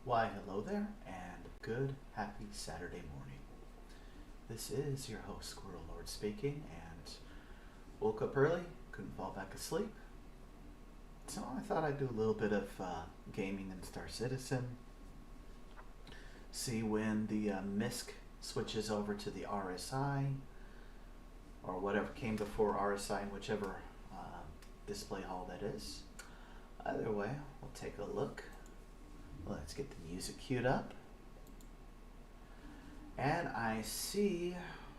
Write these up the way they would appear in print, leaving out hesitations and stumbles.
Why, hello there, and good, happy Saturday morning. This is your host, Squirrel Lord, speaking, and woke up early, couldn't fall back asleep. So I thought I'd do a little bit of gaming in Star Citizen. See when the MISC switches over to the RSI, or whatever came before RSI in whichever display hall that is. Either way, we'll take a look. Let's get the music queued up. And I see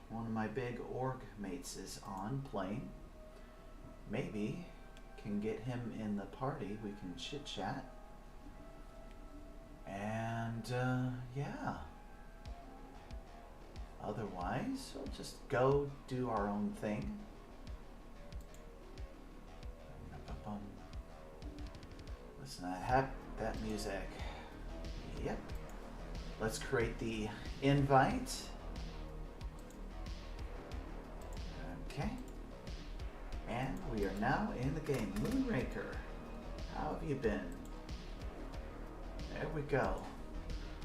one of my big org mates is on playing. Maybe can get him in the party. We can chit chat. And yeah. Otherwise, we'll just go do our own thing. Listen to that music. Yep. Let's create the invite. Okay. And we are now in the game. Moonraker, how have you been? There we go.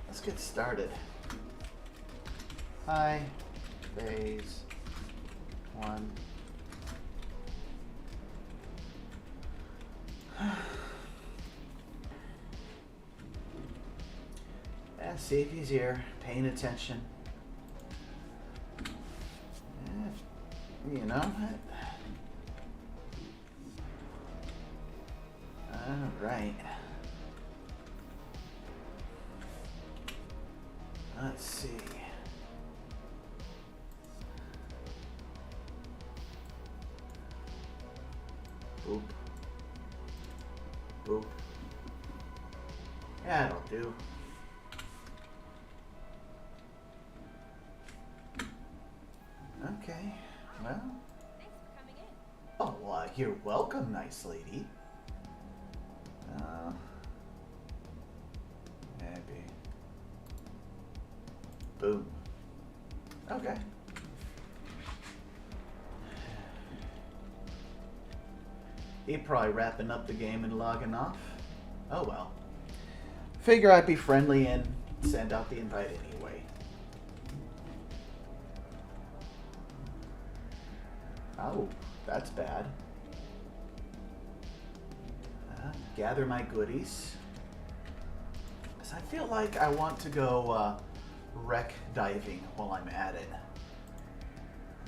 Let's get started. Hi, phase 1. Yeah, see if he's here, paying attention. You know what? Alright. Let's see. Boop. Boop. Yeah, that'll do. Okay, well. Thanks for coming in. Oh, you're welcome, nice lady. Maybe. Boom. Okay. He probably wrapping up the game and logging off. Oh well. Figure I'd be friendly and send out the invite anyway. Oh, that's bad. Gather my goodies. Because I feel like I want to go wreck diving while I'm at it.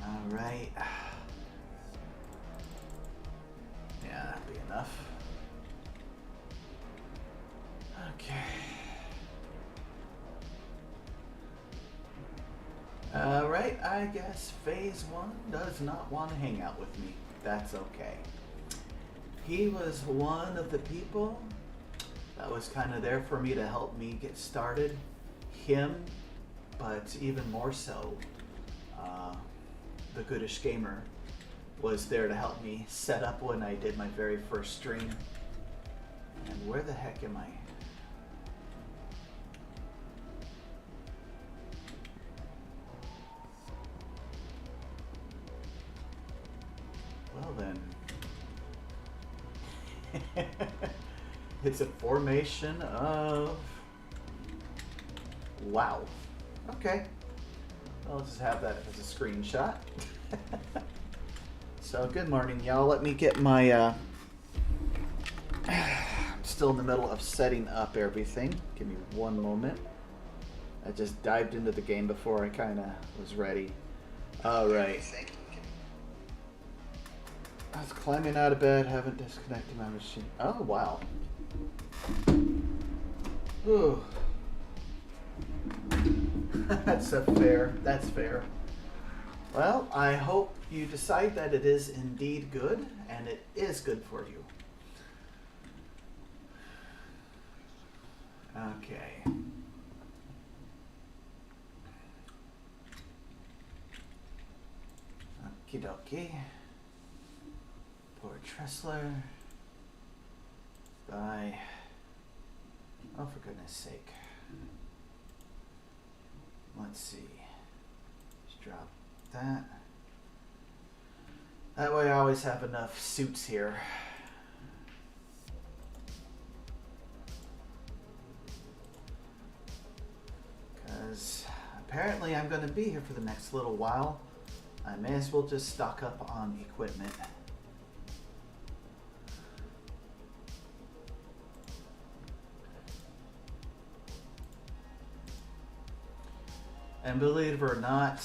Alright. Yeah, that'll be enough. Okay. Alright, I guess phase 1 does not want to hang out with me. That's okay. He was one of the people that was kind of there for me to help me get started. Him, but even more so, the Goodish Gamer was there to help me set up when I did my very first stream. And where the heck am I? Well then. It's a formation of... Wow. Okay. I'll just have that as a screenshot. So good morning, y'all. Let me get my... I'm still in the middle of setting up everything. Give me one moment. I just dived into the game before I kind of was ready. Alright. I was climbing out of bed, haven't disconnected my machine. Oh, wow. Ooh. That's fair. Well, I hope you decide that it is indeed good, and it is good for you. Okay. Okie dokie. Poor Tressler. Bye. Oh, for goodness sake. Let's see. Just drop that. That way I always have enough suits here. because apparently I'm going to be here for the next little while. I may as well just stock up on equipment. And believe it or not,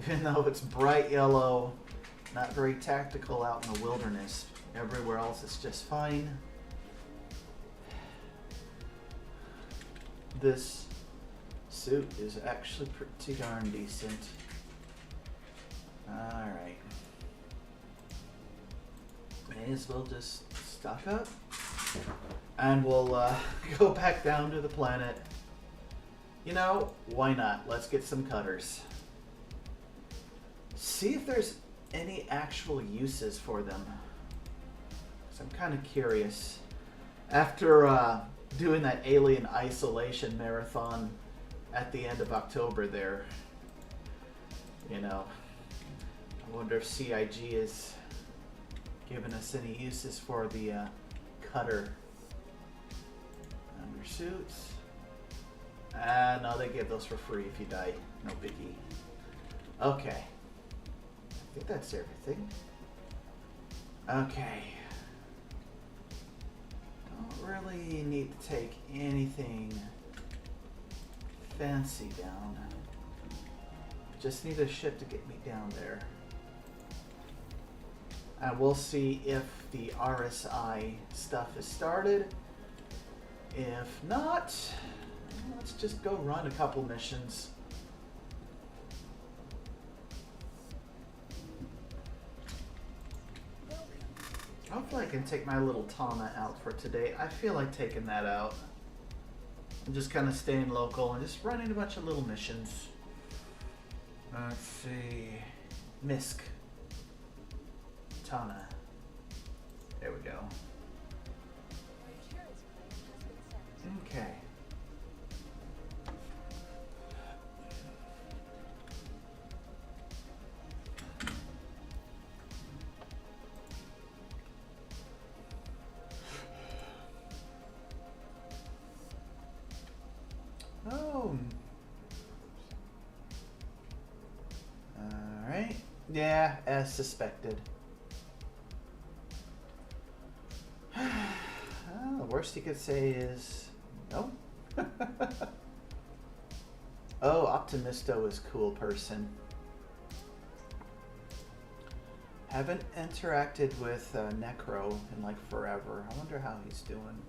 even though it's bright yellow, not very tactical out in the wilderness, everywhere else is just fine. This suit is actually pretty darn decent. Alright. May as well just stock up. And we'll go back down to the planet. You know, why not? Let's get some cutters. See if there's any actual uses for them. 'Cause I'm kind of curious. After doing that alien isolation marathon at the end of October there, you know, I wonder if CIG is giving us any uses for the cutter. Undersuits. No, they give those for free if you die. No biggie. Okay. I think that's everything. Okay. Don't really need to take anything fancy down. Just need a ship to get me down there. And we'll see if the RSI stuff is started. If not, let's just go run a couple missions. Hopefully I can take my little Tana out for today. I feel like taking that out. I'm just kind of staying local and just running a bunch of little missions. Let's see. Misk. Tana. There we go. Okay. Oh. Alright. Yeah, as suspected. The worst you could say is no. Oh, Optimisto is a cool person. Haven't interacted with Necro in like forever. I wonder how he's doing.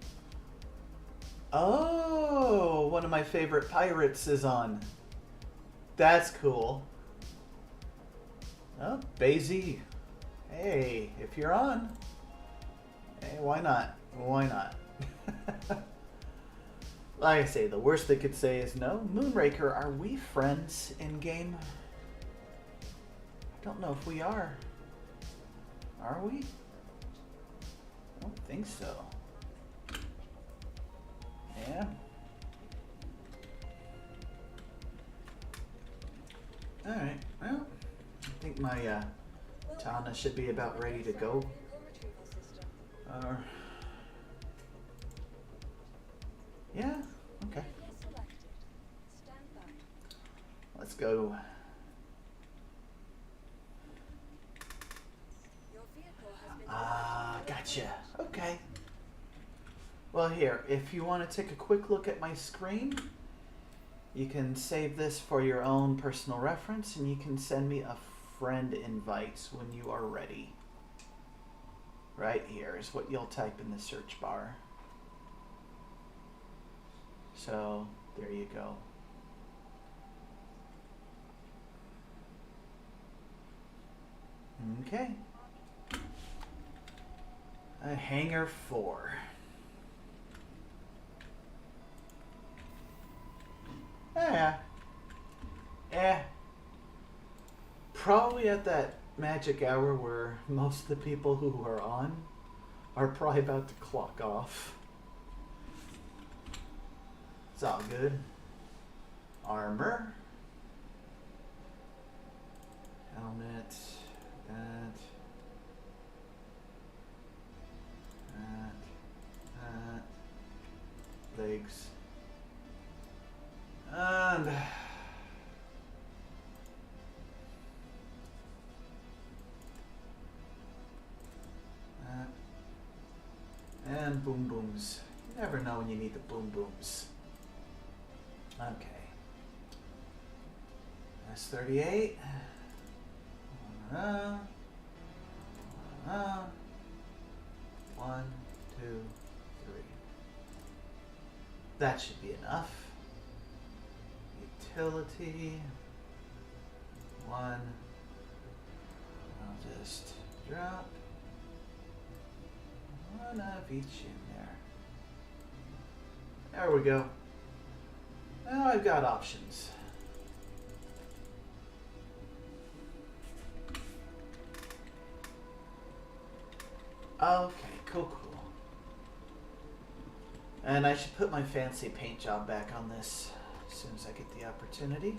Oh, one of my favorite pirates is on. That's cool. Oh, Bazy. Hey, if you're on. Hey, why not? Why not? Like I say, the worst they could say is no. Moonraker, are we friends in game? I don't know if we are. Are we? I don't think so. Yeah. Alright, well, I think my Tana should be about ready to go. Yeah, okay. Let's go. Gotcha. Okay. Well, here, if you want to take a quick look at my screen, you can save this for your own personal reference, and you can send me a friend invite when you are ready. Right here is what you'll type in the search bar. So, there you go. Okay. A hangar 4. Probably at that magic hour where most of the people who are on are probably about to clock off. It's all good. Armor. Helmet. That. Legs. And boom booms. You never know when you need the boom booms. Okay. That's 38. One, two, three. That should be enough. Utility. One. I'll just drop one of each in there. There we go. Now I've got options. Okay, cool. And I should put my fancy paint job back on this as soon as I get the opportunity.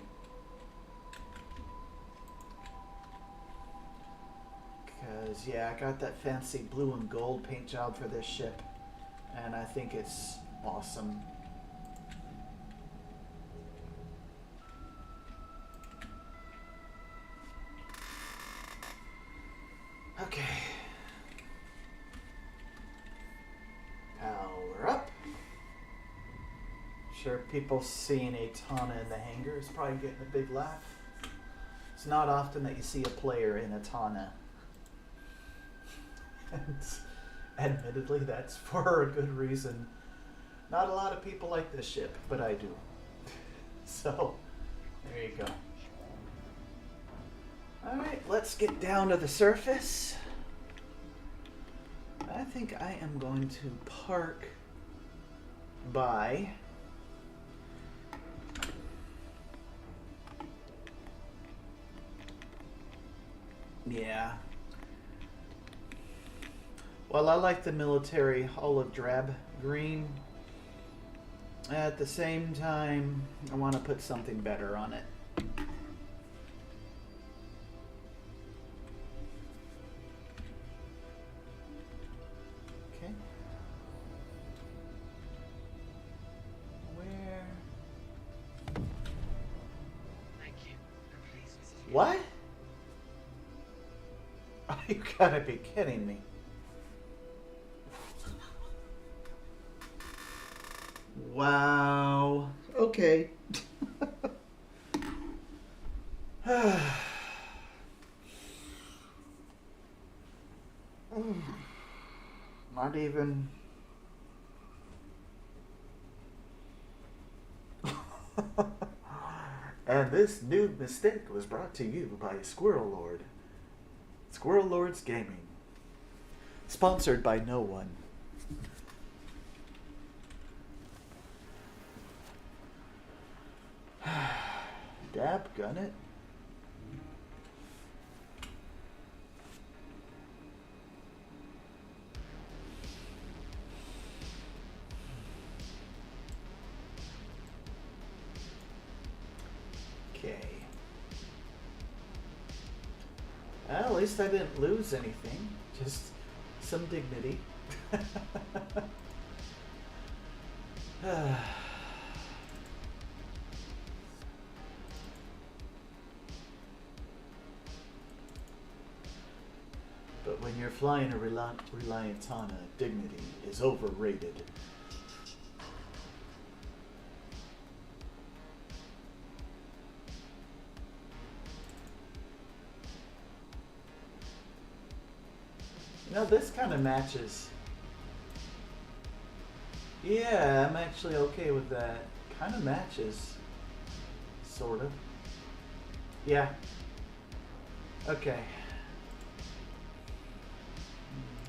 Because, yeah, I got that fancy blue and gold paint job for this ship, and I think it's awesome. Okay. Power up. Sure, people seeing a Tana in the hangar is probably getting a big laugh. It's not often that you see a player in a Tana. And admittedly, that's for a good reason. Not a lot of people like this ship, but I do. So, there you go. Alright, let's get down to the surface. I think I am going to park by yeah. Well, I like the military olive drab green. At the same time, I want to put something better on it. Okay. Where? Thank you. Please, Mrs. What? Oh, you gotta be kidding me. Wow. Okay. Not even. And this new mistake was brought to you by Squirrel Lord. Squirrel Lord's Gaming. Sponsored by no one. Dab gun it. Okay. Well, at least I didn't lose anything. Just some dignity. But when you're flying a Reliant Tana, dignity is overrated. You know, this kind of matches. Yeah, I'm actually okay with that. Kind of matches. Sort of. Yeah. Okay.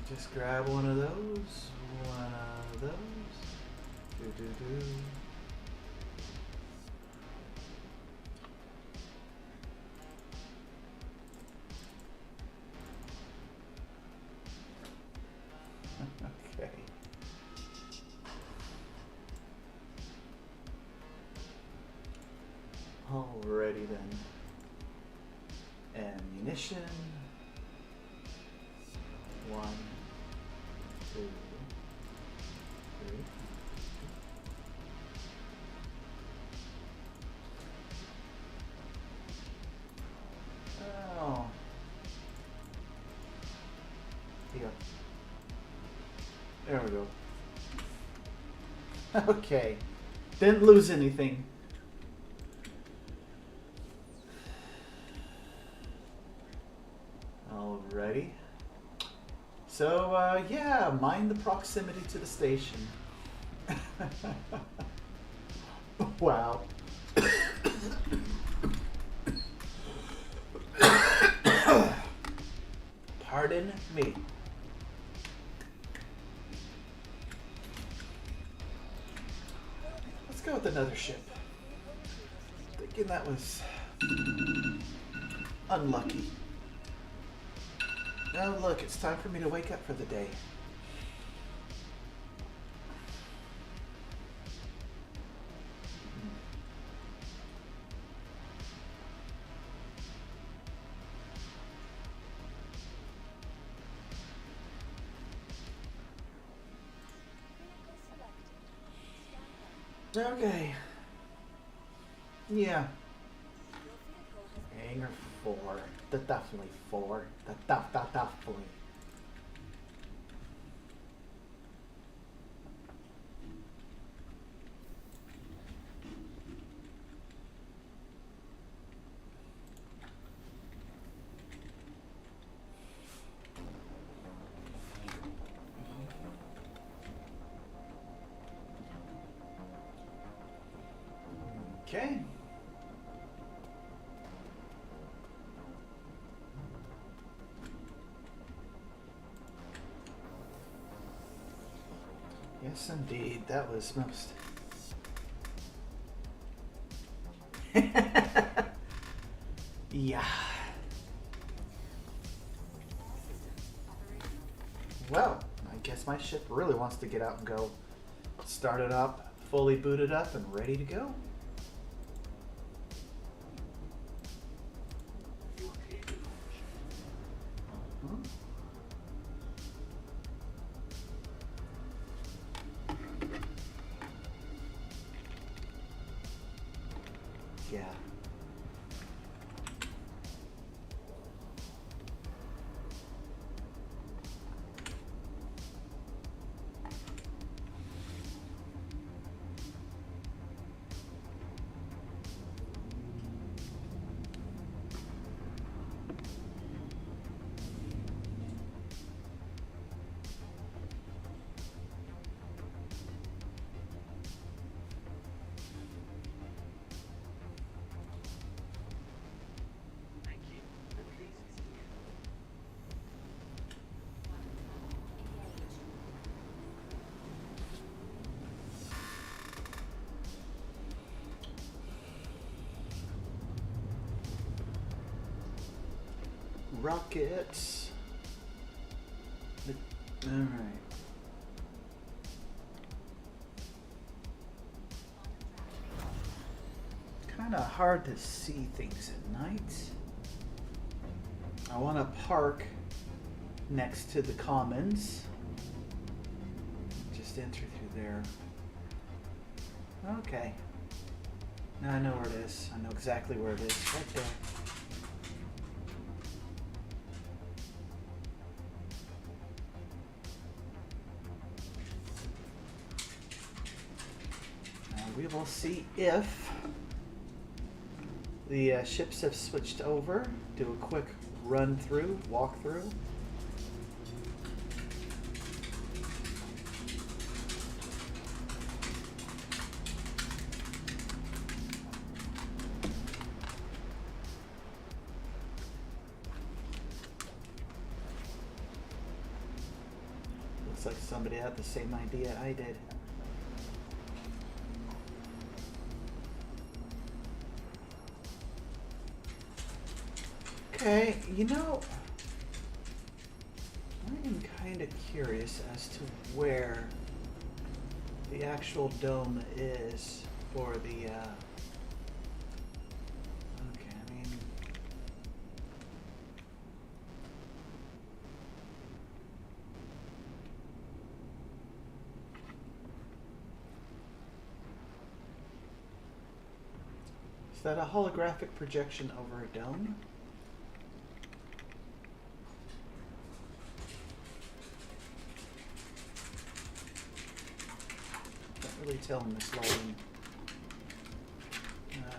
Just grab one of those. One of those. Do. Okay. Alrighty then. Ammunition. 1, 2, 3. There we go. Okay. Didn't lose anything. Alrighty. So, yeah, mind the proximity to the station. Wow. Pardon me. Let's go with another ship. Thinking that was unlucky. Oh, look, it's time for me to wake up for the day. Okay. Yeah. Hangar 4. Definitely 4. Definitely. Okay. Yes, indeed. That was most... Yeah. Well, I guess my ship really wants to get out and go. Started up, fully booted up, and ready to go. Yeah. Thank you. I'm pleased to see Rockets. Alright. Kind of hard to see things at night. I want to park next to the commons. Just enter through there. Okay. Now I know where it is. I know exactly where it is. Right there. We will see if the ships have switched over. Do a quick run through, walk through. Looks like somebody had the same idea I did. Okay, you know, I am kind of curious as to where the actual dome is for the, okay, I mean, is that a holographic projection over a dome? tell in this lighting. Alright.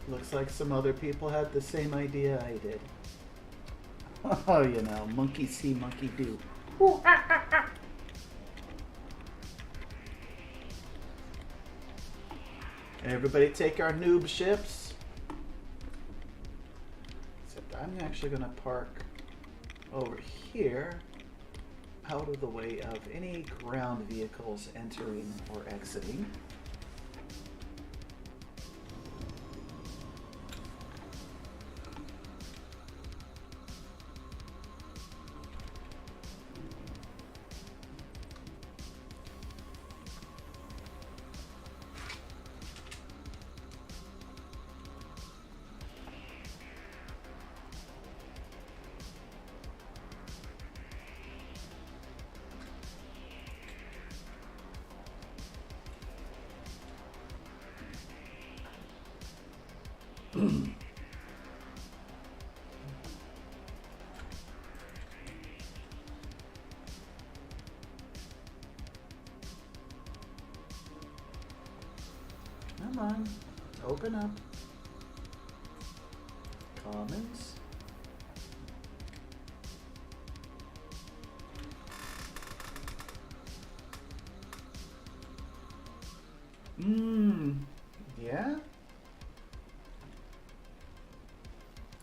Looks like some other people had the same idea I did. Oh, you know, monkey see, monkey do. Everybody take our noob ships. Except I'm actually going to park over here, out of the way of any ground vehicles entering or exiting. Come on, open up. Commons. Yeah?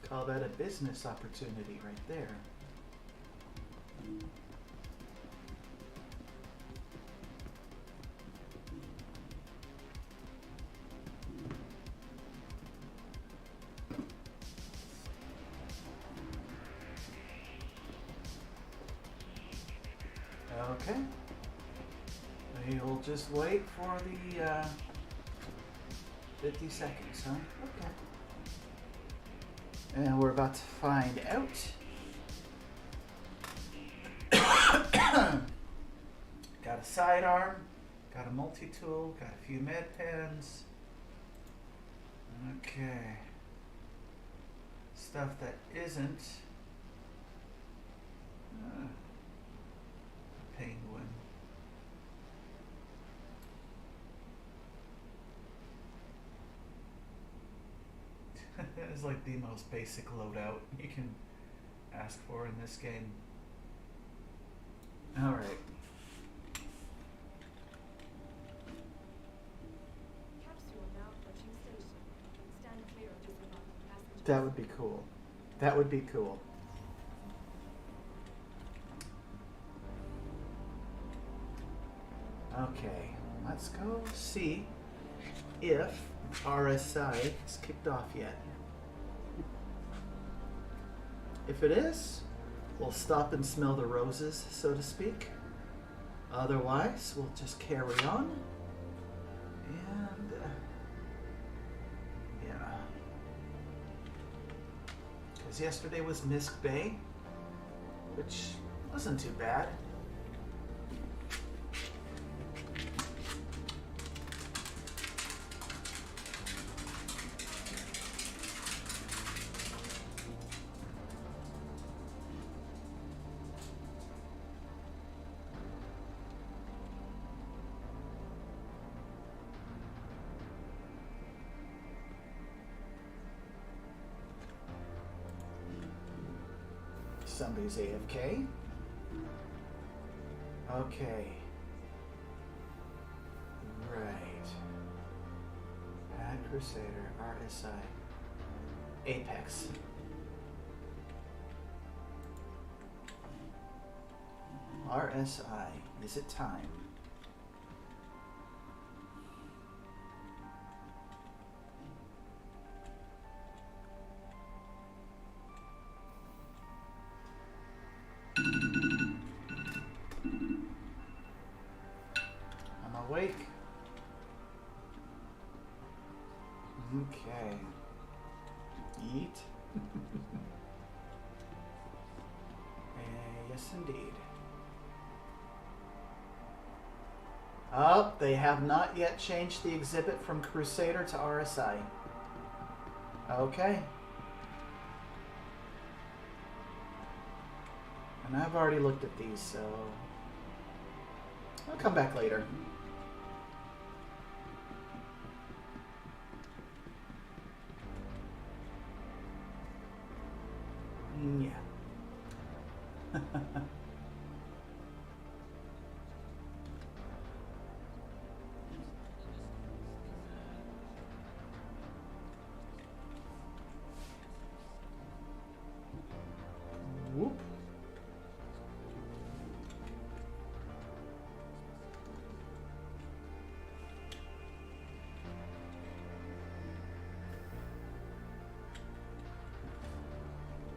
Call that a business opportunity right there. Okay. We'll just wait for the 50 seconds, huh? Okay. And we're about to find out. Got a sidearm, got a multi-tool, got a few med pens. Okay. Stuff that isn't penguin. It's like the most basic loadout you can ask for in this game. Alright. Capsule now approaching station. Stand clear of disembarking passengers. That would be cool. That would be cool. Okay, let's go see if RSI is kicked off yet. If it is, we'll stop and smell the roses, so to speak. Otherwise, we'll just carry on. And, yeah. Because yesterday was Misk Bay, which wasn't too bad. Somebody's AFK. Okay. Right. Bad Crusader, RSI. Apex. RSI. Is it time? Awake. Okay. Eat. Yes, indeed. They have not yet changed the exhibit from Crusader to RSI. Okay. And I've already looked at these, so I'll come back later. Yeah. Whoop.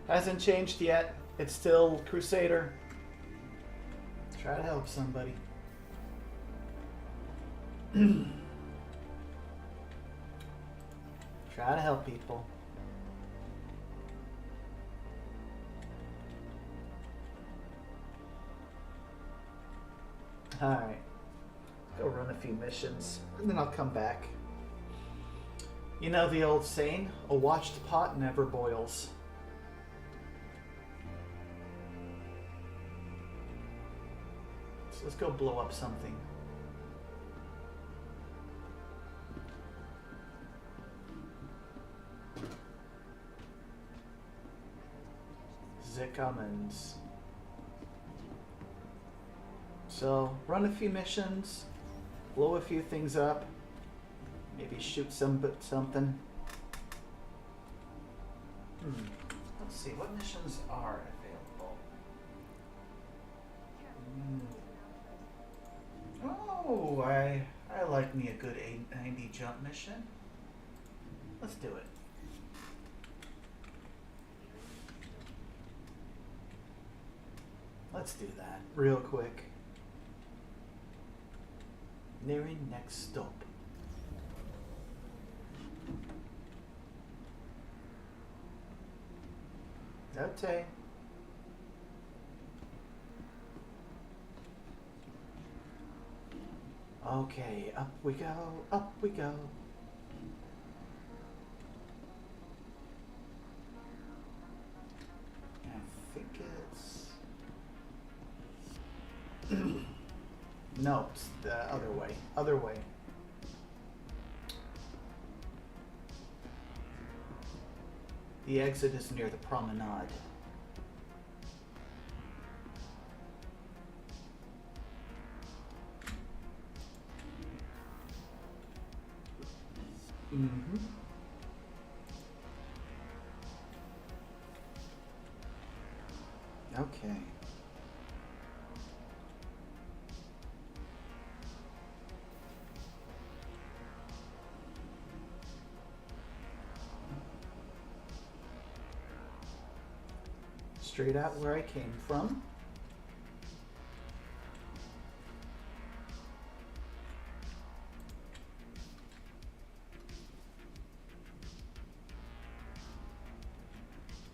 Hasn't changed yet. It's still Crusader. Try to help somebody. Try to help people. Alright. Go run a few missions, and then I'll come back. You know the old saying, a watched pot never boils. So let's go blow up something. Zickhamans. So run a few missions, blow a few things up, maybe shoot something. Let's see, what missions are available? Oh, I like me a good 890 jump mission. Let's do it. Let's do that real quick. Nearing next stop. Okay. Okay, up we go, up we go. I think it's... No, it's the other way. Other way. The exit is near the promenade. Mm-hmm. Okay. Straight out where I came from.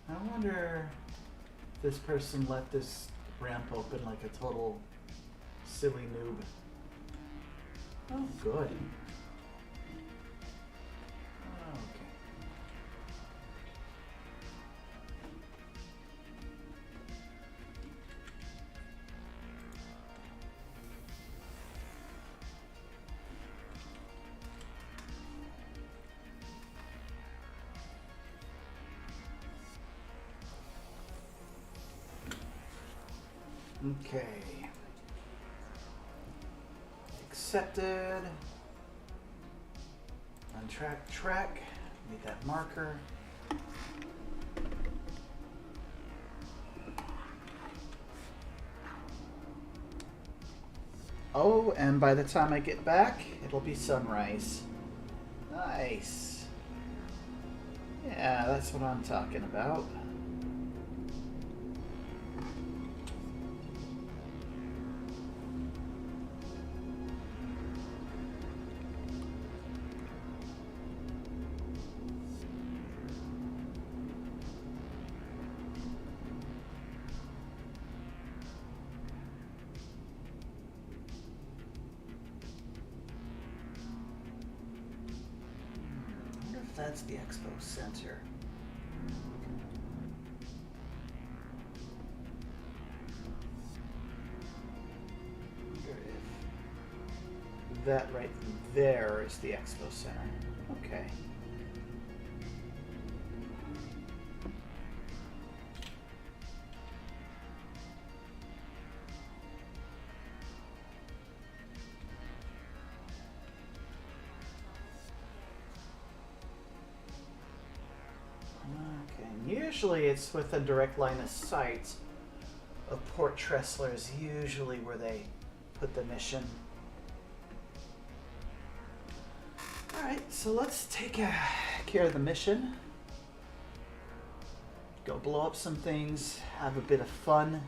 I wonder if this person left this ramp open like a total silly noob. Oh, good. Okay. Okay. Accepted. On track. Need that marker. Oh, and by the time I get back, it'll be sunrise. Nice. Yeah, that's what I'm talking about. that's the expo center. Wonder if that right there is the expo center. Okay. Okay, and usually it's with a direct line of sight of Port Tressler is usually where they put the mission. Alright, so let's take care of the mission. Go blow up some things, have a bit of fun.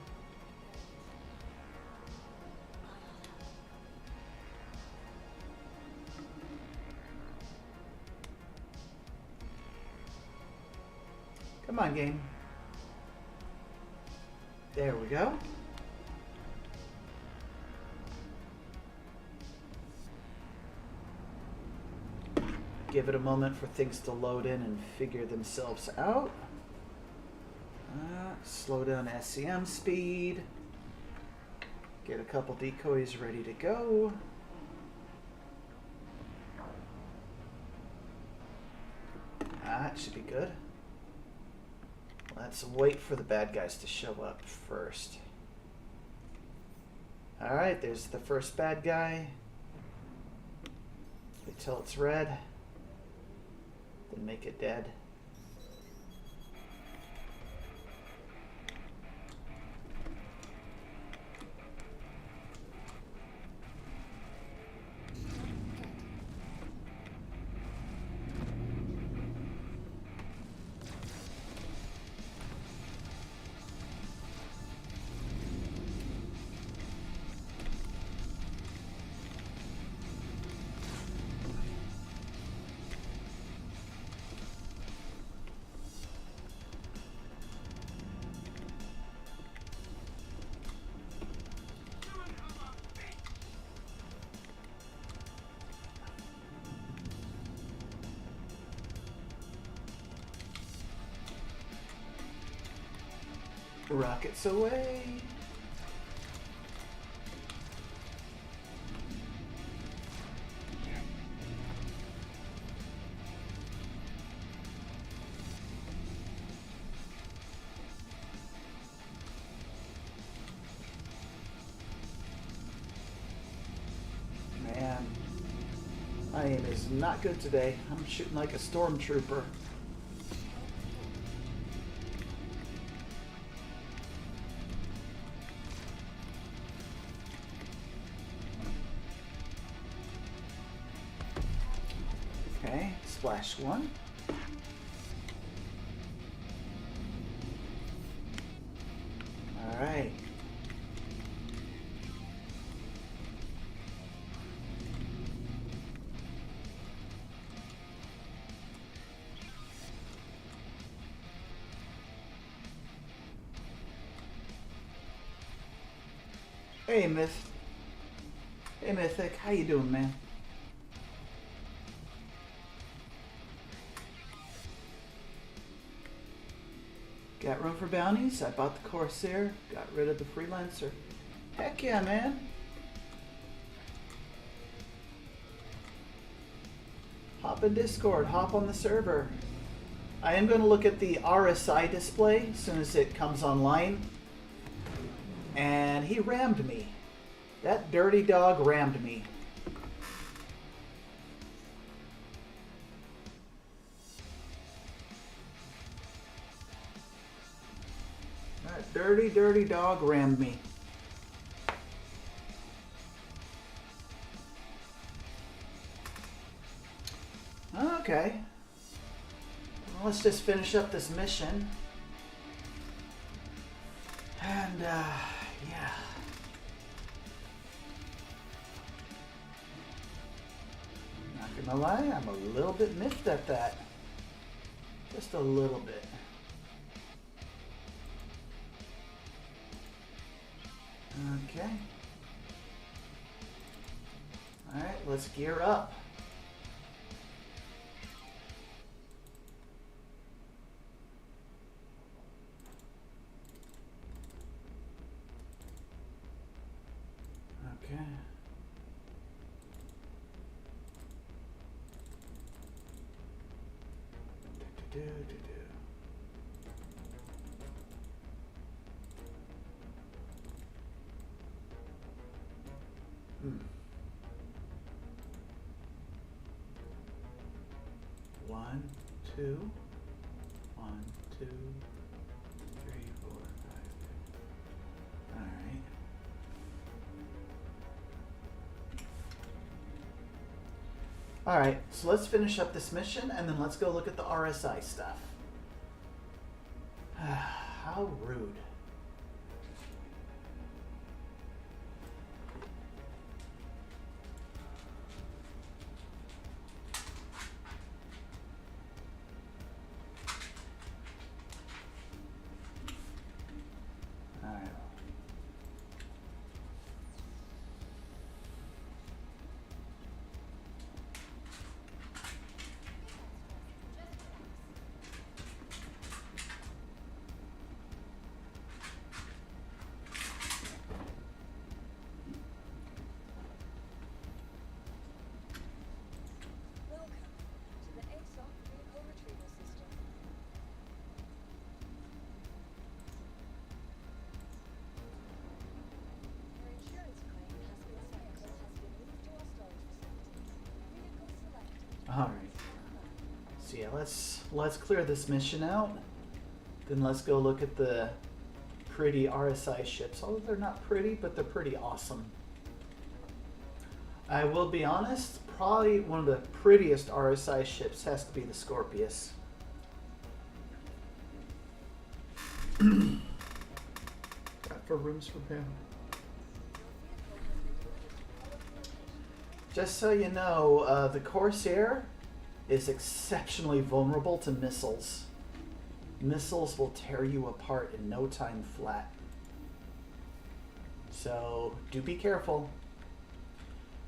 Come on, game. There we go. Give it a moment for things to load in and figure themselves out. Slow down SCM speed. Get a couple decoys ready to go. That should be good. Let's wait for the bad guys to show up first. Alright, there's the first bad guy. Wait till it's red. Then make it dead. Rockets away. Man, my aim is not good today. I'm shooting like a stormtrooper. Okay, splash one. All right. Hey, Myth. Hey, Mythic. How you doing, man? Got room for bounties? I bought the Corsair, got rid of the Freelancer. Heck yeah, man. Hop in Discord, hop on the server. I am going to look at the RSI display as soon as it comes online. And he rammed me. That dirty dog rammed me. That dirty, dirty dog rammed me. Okay. Well, let's just finish up this mission. And, yeah. Not gonna lie, I'm a little bit miffed at that. Just a little bit. Okay. Alright, let's gear up. Hmm. 1, 2, 1, 2, 3, 4, 5. All right. All right, so let's finish up this mission and then let's go look at the RSI stuff. How rude. All right. Welcome to the ASOC vehicle retrieval system. Your insurance claim has been moved to our storage facility. Vehicle selected. All right. So yeah, let's clear this mission out. Then let's go look at the pretty RSI ships. Although they're not pretty, but they're pretty awesome. I will be honest, probably one of the prettiest RSI ships has to be the Scorpius. Got for rooms for him. Just so you know, the Corsair is exceptionally vulnerable to missiles. Missiles will tear you apart in no time flat. So do be careful.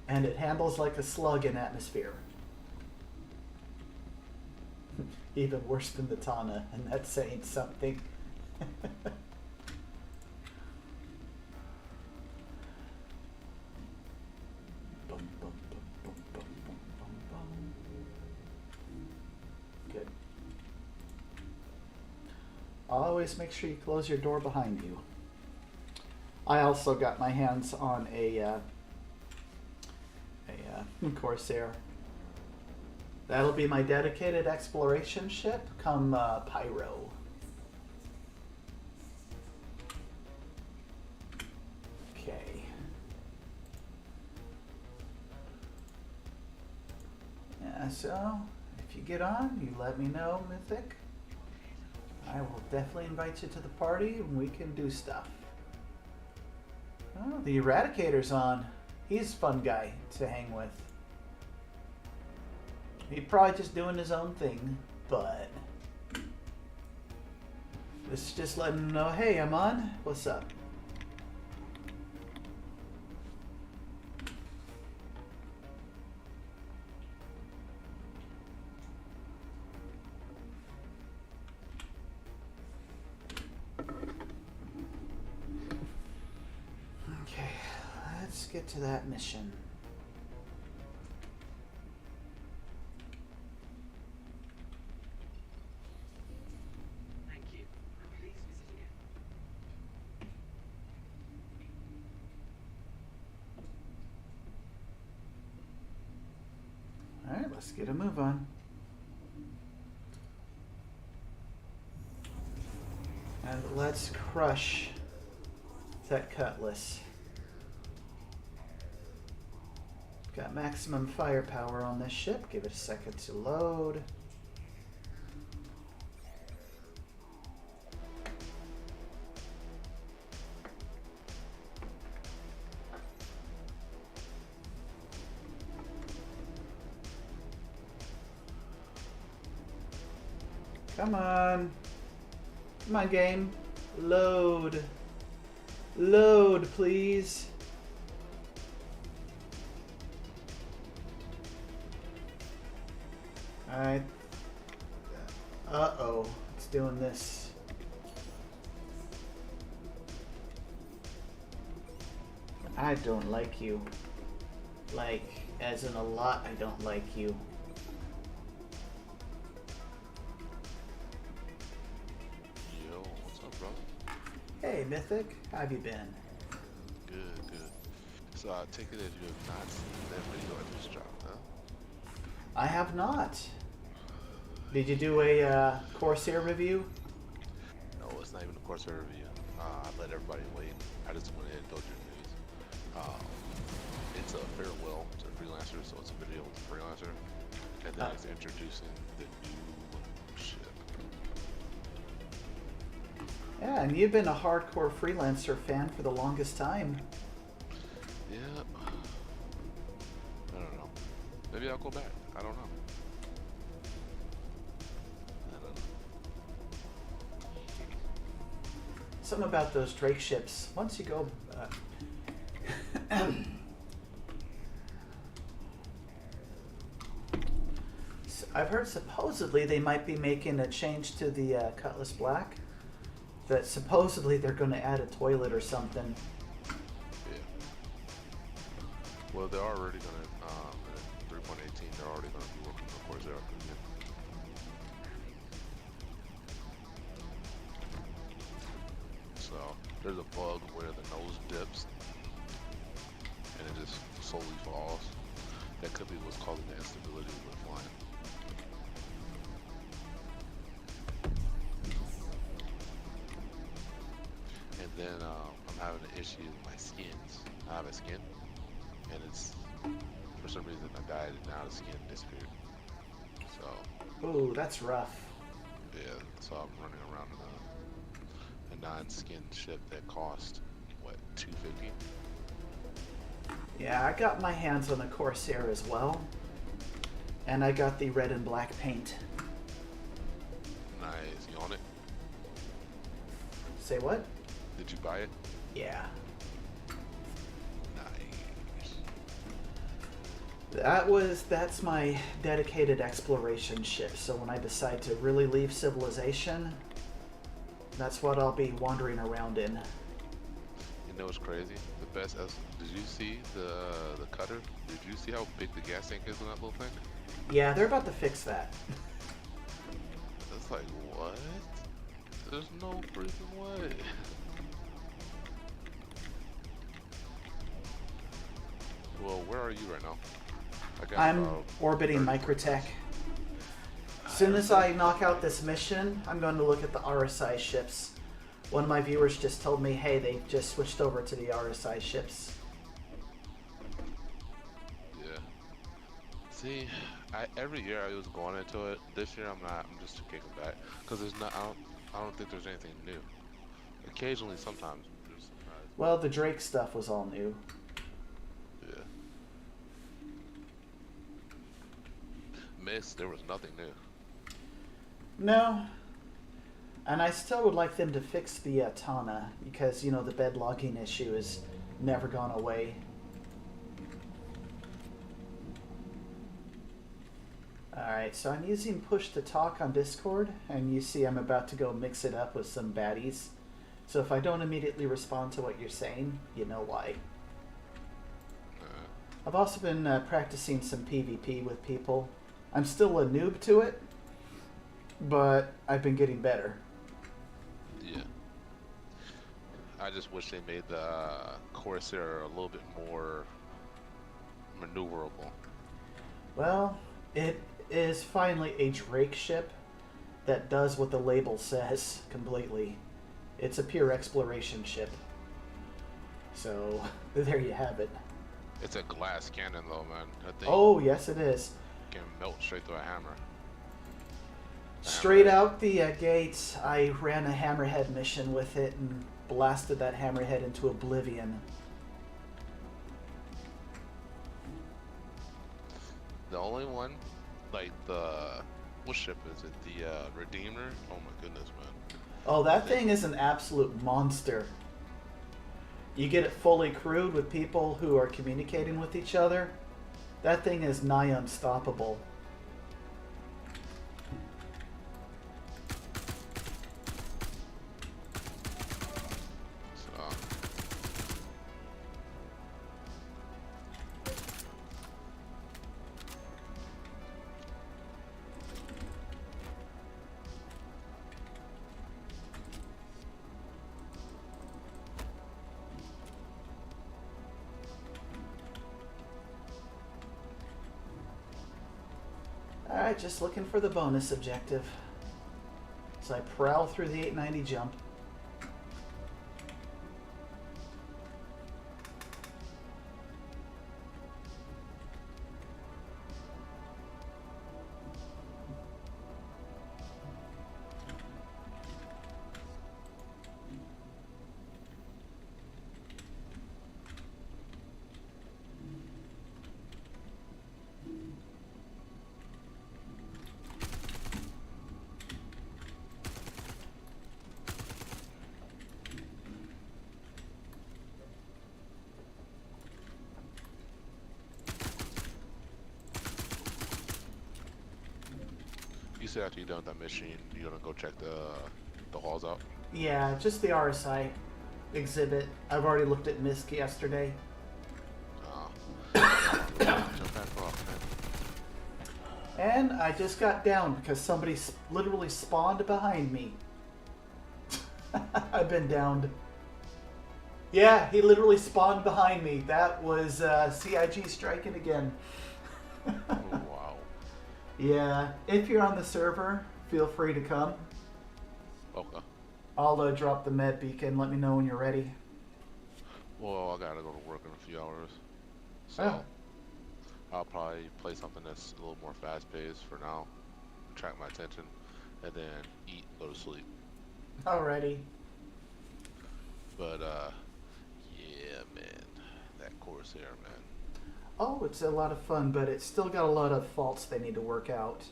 And it handles like a slug in atmosphere. Even worse than the Tana, and that's saying something. Bum, bum, bum, bum, bum, bum, bum, bum. Good. Always make sure you close your door behind you. I also got my hands on a Corsair. That'll be my dedicated exploration ship come Pyro. Okay. Yeah, so if you get on, you let me know, Mythic. I will definitely invite you to the party and we can do stuff. Oh, the Eradicator's on. He's a fun guy to hang with. He's probably just doing his own thing, but let's just let him know, hey, I'm on. What's up? Okay, let's get to that mission. Thank you. Please visit again. All right, let's get a move on. And let's crush that Cutlass. Got maximum firepower on this ship. Give it a second to load. Come on. Come on, game. Load. Load, please. Alright. Uh-oh. It's doing this. I don't like you. Like, as in a lot, I don't like you. Hey, Mythic, how have you been? Good, good. So I take it as you have not seen that video I just dropped, huh? I have not. Did you do a Corsair review? No, it's not even a course review. I let everybody wait. I just went ahead and told you the news. Um, it's a farewell to the freelancer, so it's a video with the freelancer, and then it's introducing the new ship. Yeah, and you've been a hardcore freelancer fan for the longest time. Yeah, I don't know. Maybe I'll go back. I don't know. I don't know. Something about those Drake ships. Once you go, I've heard supposedly they might be making a change to the Cutlass Black. That supposedly they're going to add a toilet or something. Yeah. Well, they're already gonna in 3.18. They're already gonna be working on Corsair again. So there's a bug where the nose dips and it just slowly falls. That could be what's causing the instability with flying. And then I'm having an issue with my skins. I have a skin, and it's for some reason I died, and now the skin disappeared. So Ooh, that's rough. yeah, so I'm running around in a non-skin ship that cost what, $250? Yeah, I got my hands on the Corsair as well. And I got the red and black paint. Nice. You own it? Say what? Did you buy it? Yeah. Nice. That's my dedicated exploration ship. So when I decide to really leave civilization, that's what I'll be wandering around in. You know what's crazy? The best. Did you see the cutter? Did you see how big the gas tank is on that little thing? Yeah, they're about to fix that. It's like, what? There's no freaking way. Well, where are you right now? I'm about orbiting 30 Microtech. seconds. As soon as I knock out this mission, I'm going to look at the RSI ships. One of my viewers just told me, hey, they just switched over to the RSI ships. Yeah. See, every year I was going into it. This year I'm not. I'm just kicking back because there's not. I don't think there's anything new. Occasionally, sometimes there's surprise. Well, the Drake stuff was all new. Yeah. Miss, there was nothing new. No. And I still would like them to fix the Tana because, you know, the bed logging issue has never gone away. Alright, so I'm using push to talk on Discord, and you see I'm about to go mix it up with some baddies. So if I don't immediately respond to what you're saying, you know why. I've also been practicing some PvP with people. I'm still a noob to it, but I've been getting better. Yeah. I just wish they made the Corsair a little bit more maneuverable. Well, it is finally a Drake ship that does what the label says completely. It's a pure exploration ship. So, there you have it. It's a glass cannon though, man. That thing Oh, yes it is. can melt straight through a hammer. Straight out the gates, I ran a hammerhead mission with it and blasted that hammerhead into oblivion. The only one, like what ship is it? The Redeemer? Oh my goodness, man. Oh, that thing is an absolute monster. You get it fully crewed with people who are communicating with each other. That thing is nigh unstoppable. So, Alright, just looking for the bonus objective. So I prowl through the 890 jump. You said after you're done with that mission, you're gonna go check the halls out. Yeah, just the RSI exhibit. I've already looked at MISC yesterday. Jump back off, man. And I just got down because somebody literally spawned behind me. I've been downed. Yeah, he literally spawned behind me. That was CIG striking again. Oh, wow. Yeah, if you're on the server, feel free to come. Okay. I'll drop the med beacon. Let me know when you're ready. Well, I gotta go to work in a few hours, so Oh. I'll probably play something that's a little more fast-paced for now, attract my attention, and then eat, go to sleep. Alrighty. But yeah, man, that course here, man. Oh, it's a lot of fun, but it's still got a lot of faults they need to work out.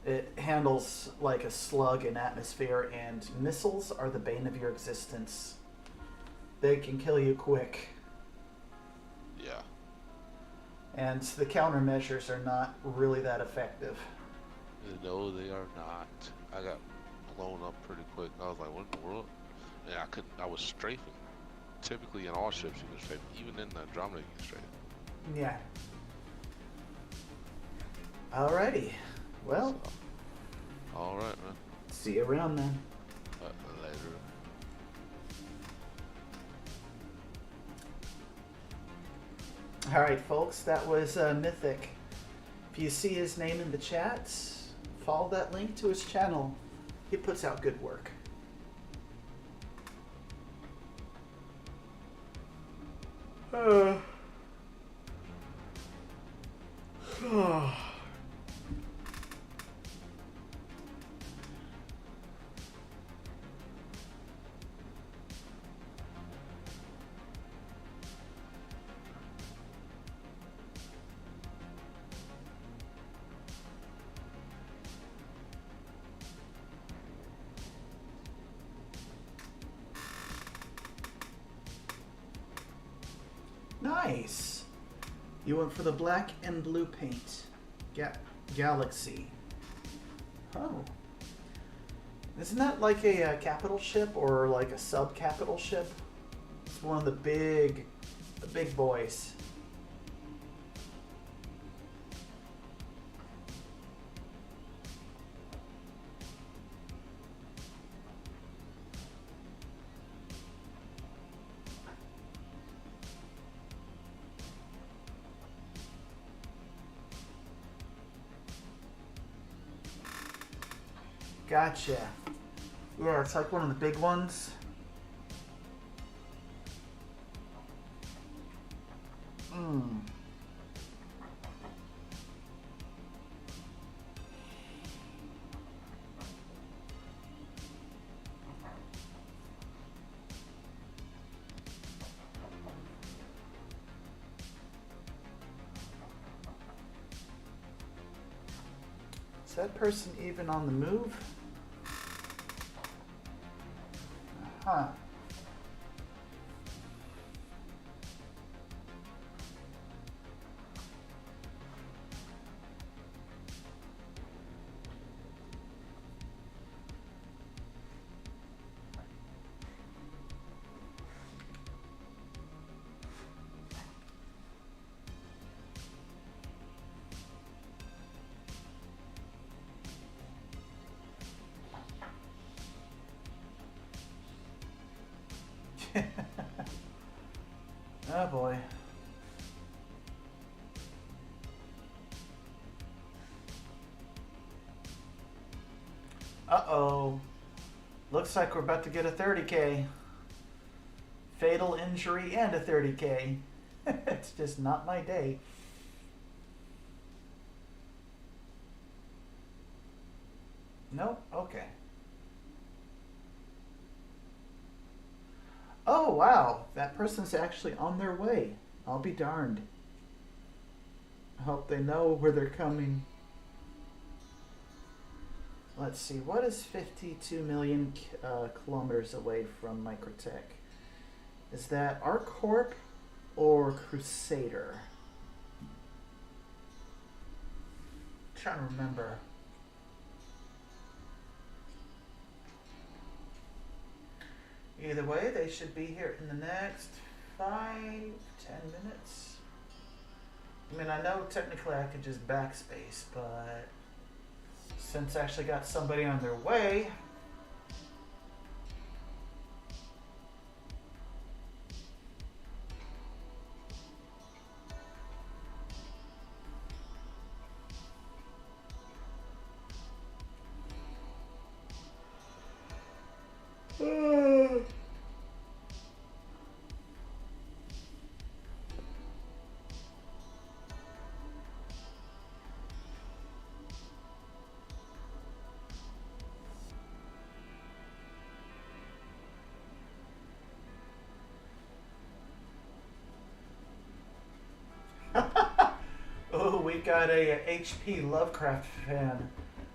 It handles like a slug in atmosphere, and missiles are the bane of your existence. They can kill you quick, Yeah. and the countermeasures are not really that effective. No, they are not. I got blown up pretty quick. I was like, what in the world? And I was strafing. Typically in all ships you can strafe, even in the Andromeda you can strafe. Yeah. Alrighty. Well, So, alright, man. see you around then. Later. Alright, folks, that was Mythic. If you see his name in the chats, follow that link to his channel. He puts out good work. Nice. You went for the black and blue paint. Galaxy. Oh. Isn't that like a capital ship or like a sub-capital ship? It's one of the big boys. Gotcha. Yeah, it's like one of the big ones. Hmm. Is that person even on the move? Huh. Oh boy. Uh-oh. Looks like we're about to get a 30K. Fatal injury and a 30K. It's just not my day. Nope, okay. Oh, wow. That person's actually on their way. I'll be darned. I hope they know where they're coming. Let's see, what is 52 million kilometers away from Microtech? Is that ArcCorp or Crusader? I'm trying to remember. Either way, they should be here in the next 5-10 minutes. I mean, I know technically I could just backspace, but since I actually got somebody on their way, oh, we got a HP Lovecraft fan,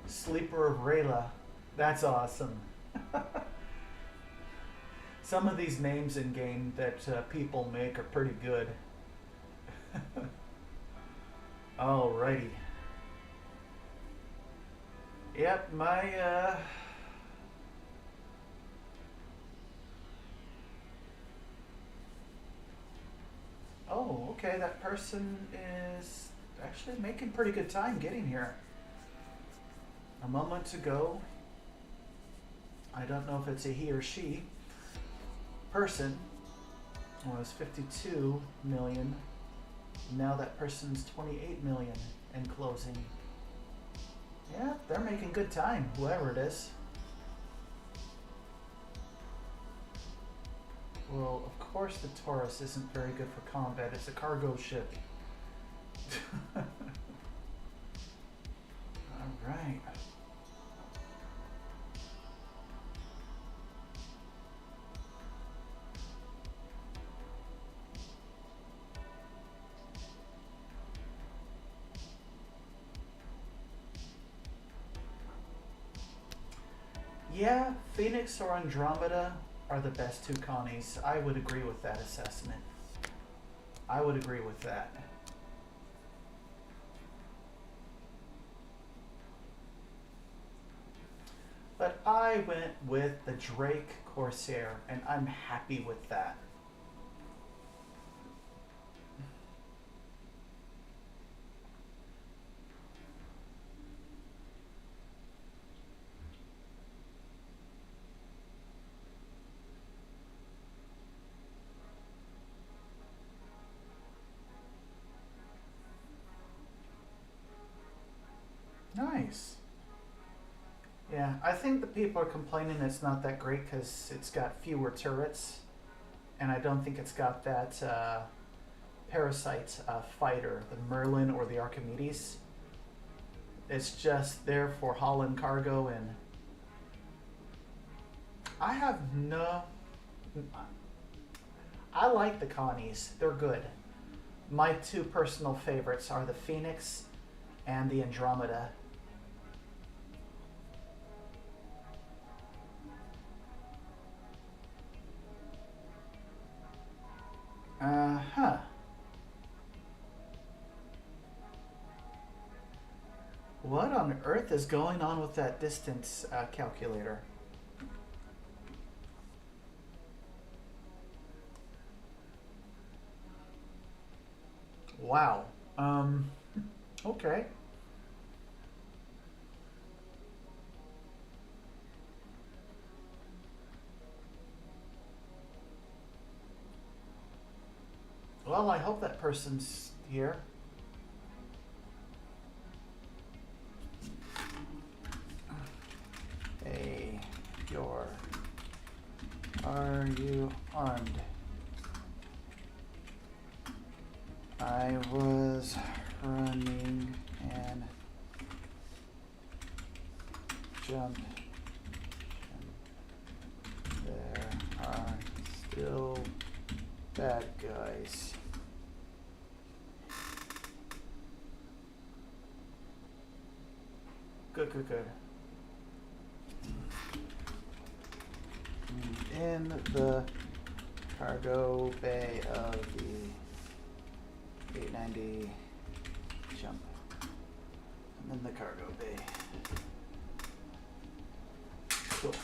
Sleeper of Rayla. That's awesome. Some of these names in game that people make are pretty good. Alrighty. Yep, my oh, okay, that person is actually making pretty good time getting here. A moment ago, I don't know if it's a he or she, person was 52 million. Now that person's 28 million and closing. Yeah, they're making good time, whoever it is. Well, of course the Taurus isn't very good for combat. It's a cargo ship. Alright. Yeah, Phoenix or Andromeda are the best two Connies. I would agree with that assessment. I would agree with that. But I went with the Drake Corsair, and I'm happy with that. Nice. Yeah, I think the people are complaining it's not that great because it's got fewer turrets, and I don't think it's got that parasite fighter, the Merlin or the Archimedes. It's just there for hauling cargo, and I have no... I like the Connies. They're good. My two personal favorites are the Phoenix and the Andromeda. Uh-huh. What on earth is going on with that distance calculator? Wow. Okay. Well, I hope that person's here. Hey. Are you armed? I was running and jumped. There are still bad guys. Good, good, good. In the cargo bay of the 890 jump. I'm in the cargo bay. Cool.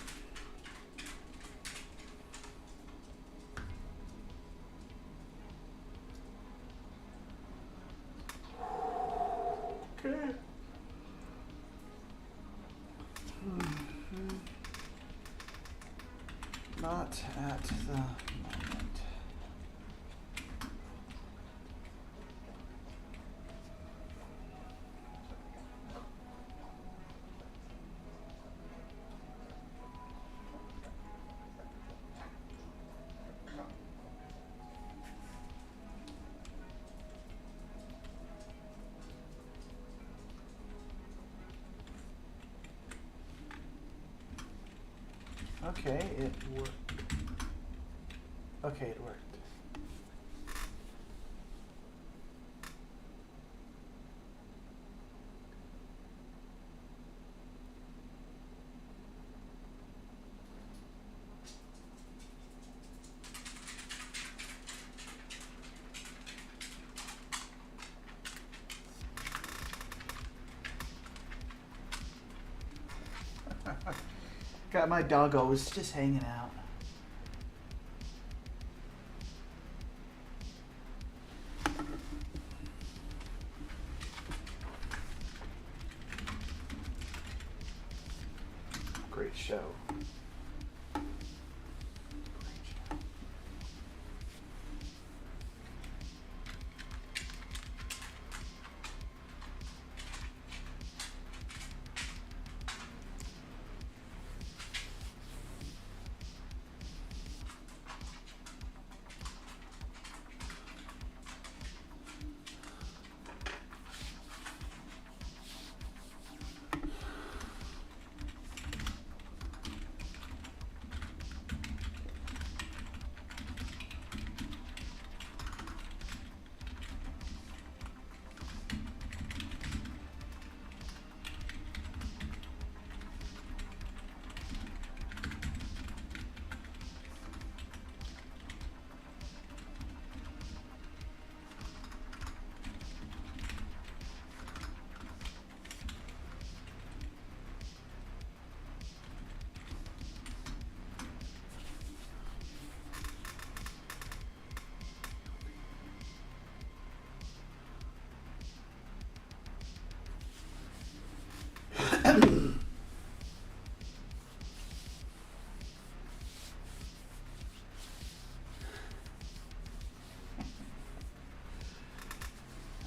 Okay. Not at the moment. Okay, it worked. Okay, it worked. Got my doggos just hanging out. Great show.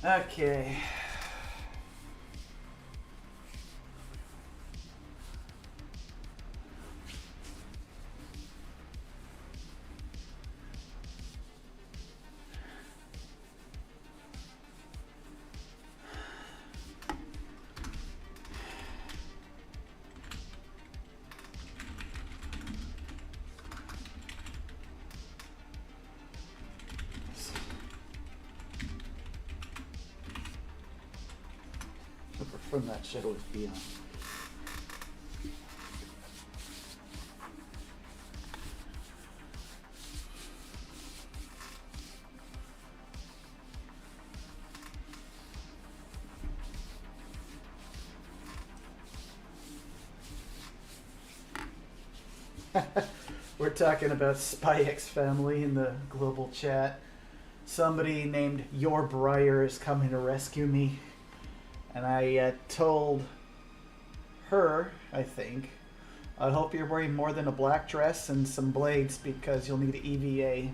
Okay. From that shadow is beyond. We're talking about Spy X Family in the global chat. Somebody named Your Briar is coming to rescue me. And I told her, I think, I hope you're wearing more than a black dress and some blades because you'll need EVA.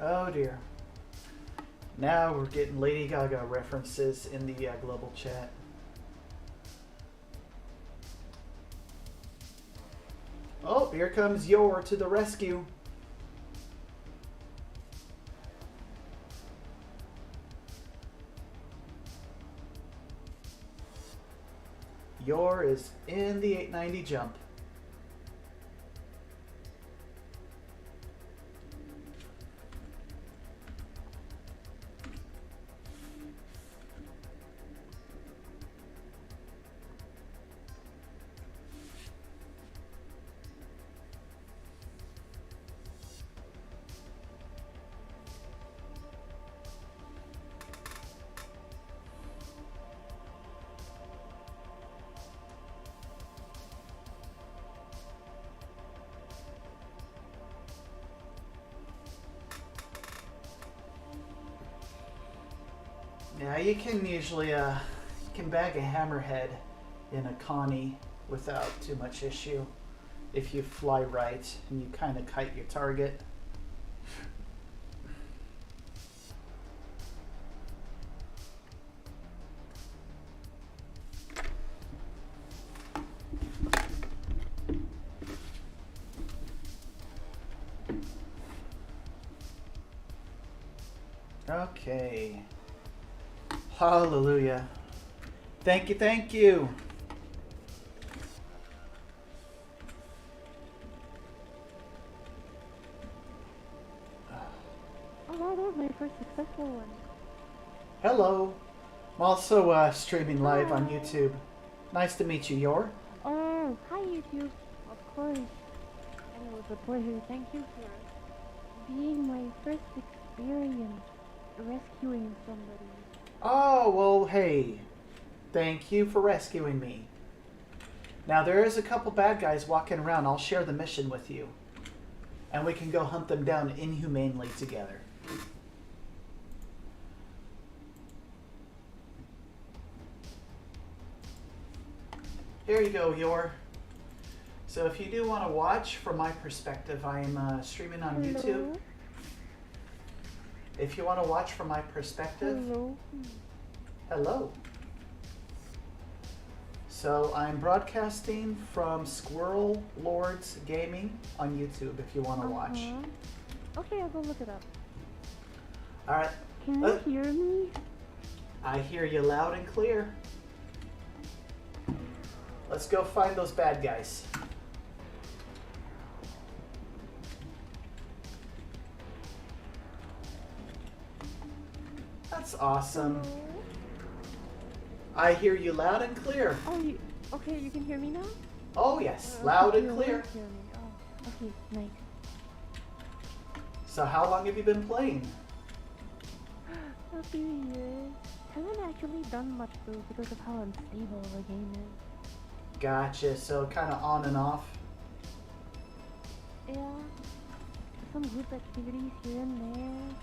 Oh dear. Now we're getting Lady Gaga references in the global chat. Oh, here comes Yor to the rescue. Yor is in the 890 jump. Yeah, you can usually you can bag a hammerhead in a Connie without too much issue if you fly right and you kind of kite your target. Okay. Hallelujah. Thank you, thank you. Oh wow, that was my first successful one. Hello. I'm also streaming live on Hi. YouTube. Nice to meet you, Yor. Oh, hi YouTube. Of course. And it was a pleasure. Thank you for being my first experience rescuing somebody. Oh, well, hey. Thank you for rescuing me. Now, there is a couple bad guys walking around. I'll share the mission with you. And we can go hunt them down inhumanely together. Here you go, Yor. So if you do want to watch from my perspective, I'm streaming on Hello? YouTube. If you want to watch from my perspective, Hello. hello. So I'm broadcasting from Squirrel Lords Gaming on YouTube if you want to watch. Okay, I'll go look it up. All right. Can you hear me? I hear you loud and clear. Let's go find those bad guys. That's awesome. Hello? I hear you loud and clear. Oh, okay, you can hear me now? Oh yes, Or loud else and you clear. won't hear me. Oh, okay, nice. So how long have you been playing? A few years. Haven't actually done much though because of how unstable the game is. Gotcha, so kind of on and off. Yeah, some group activities here and there.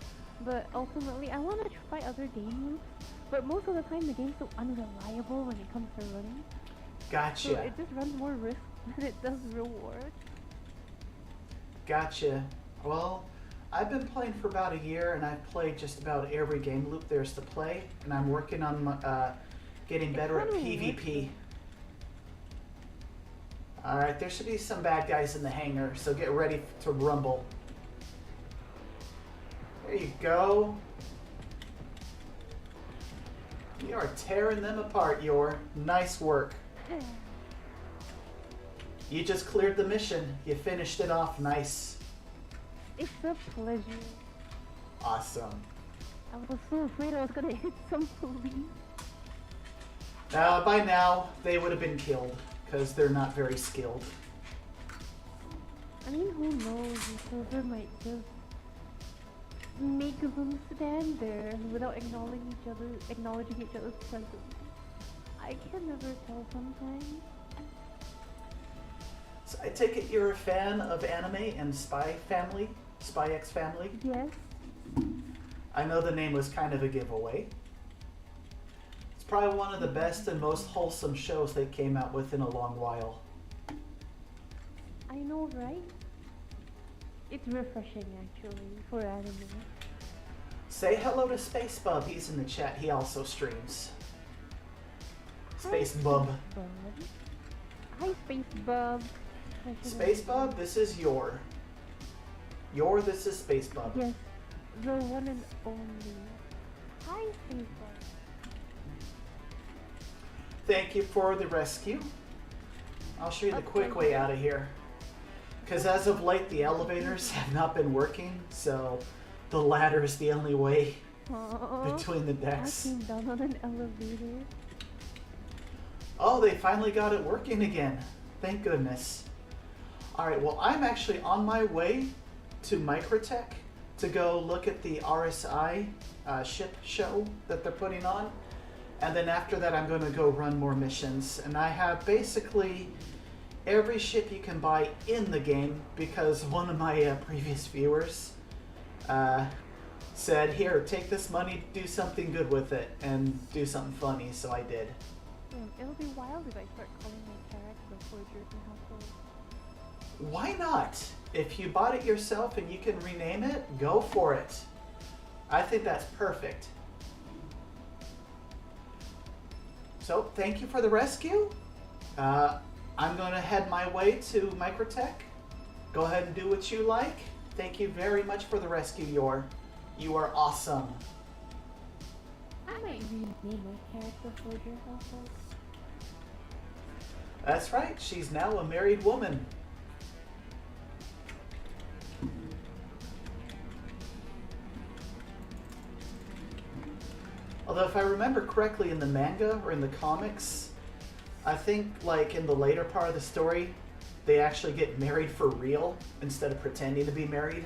But ultimately, I want to try other game loops. But most of the time, the game's so unreliable when it comes to running. So Gotcha, it just runs more risk than it does reward. gotcha. Well, I've been playing for about a year, and I've played just about every game loop there's to play, and I'm working on getting It's better at fun when it works, PvP. Alright, there should be some bad guys in the hangar, so get ready to rumble. There you go. You are tearing them apart, Yor. Nice work. You just cleared the mission. You finished it off nice. It's a pleasure. Awesome. I was so afraid I was gonna hit some police. By now, they would have been killed, because they're not very skilled. I mean, who knows? The server might just make them stand there without acknowledging each other's presence. I can never tell sometimes. So I take it you're a fan of anime and Spy Family? Spy X Family? Yes. I know the name was kind of a giveaway. It's probably one of the best and most wholesome shows they came out with in a long while. I know, right? It's refreshing, actually, for anime. Say hello to Space Bub. He's in the chat. He also streams. Space Hi, Bub. Bub. Hi, Space Bub. Space Bub, this is Yor. Yor, this is Space Bub. Yes, the one and only. Hi, Space Bub. Thank you for the rescue. I'll show you the quick way out of here. Because as of late, the elevators have not been working, so the ladder is the only way Aww. between the I decks. came down on an elevator. Oh, they finally got it working again. Thank goodness. Alright, well, I'm actually on my way to Microtech to go look at the RSI ship show that they're putting on. And then after that, I'm going to go run more missions. And I have basically every ship you can buy in the game because one of my previous viewers said, here, take this money, do something good with it, and do something funny, so I did. It'll be wild if I start calling my character Forger in household. Why not? If you bought it yourself and you can rename it, go for it. I think that's perfect. So, thank you for the rescue. I'm going to head my way to Microtech. Go ahead and do what you like. Thank you very much for the rescue, Yor. You are awesome. I might rename my character Forger household. That's right, she's now a married woman. Although if I remember correctly in the manga or in the comics, I think like in the later part of the story, they actually get married for real instead of pretending to be married.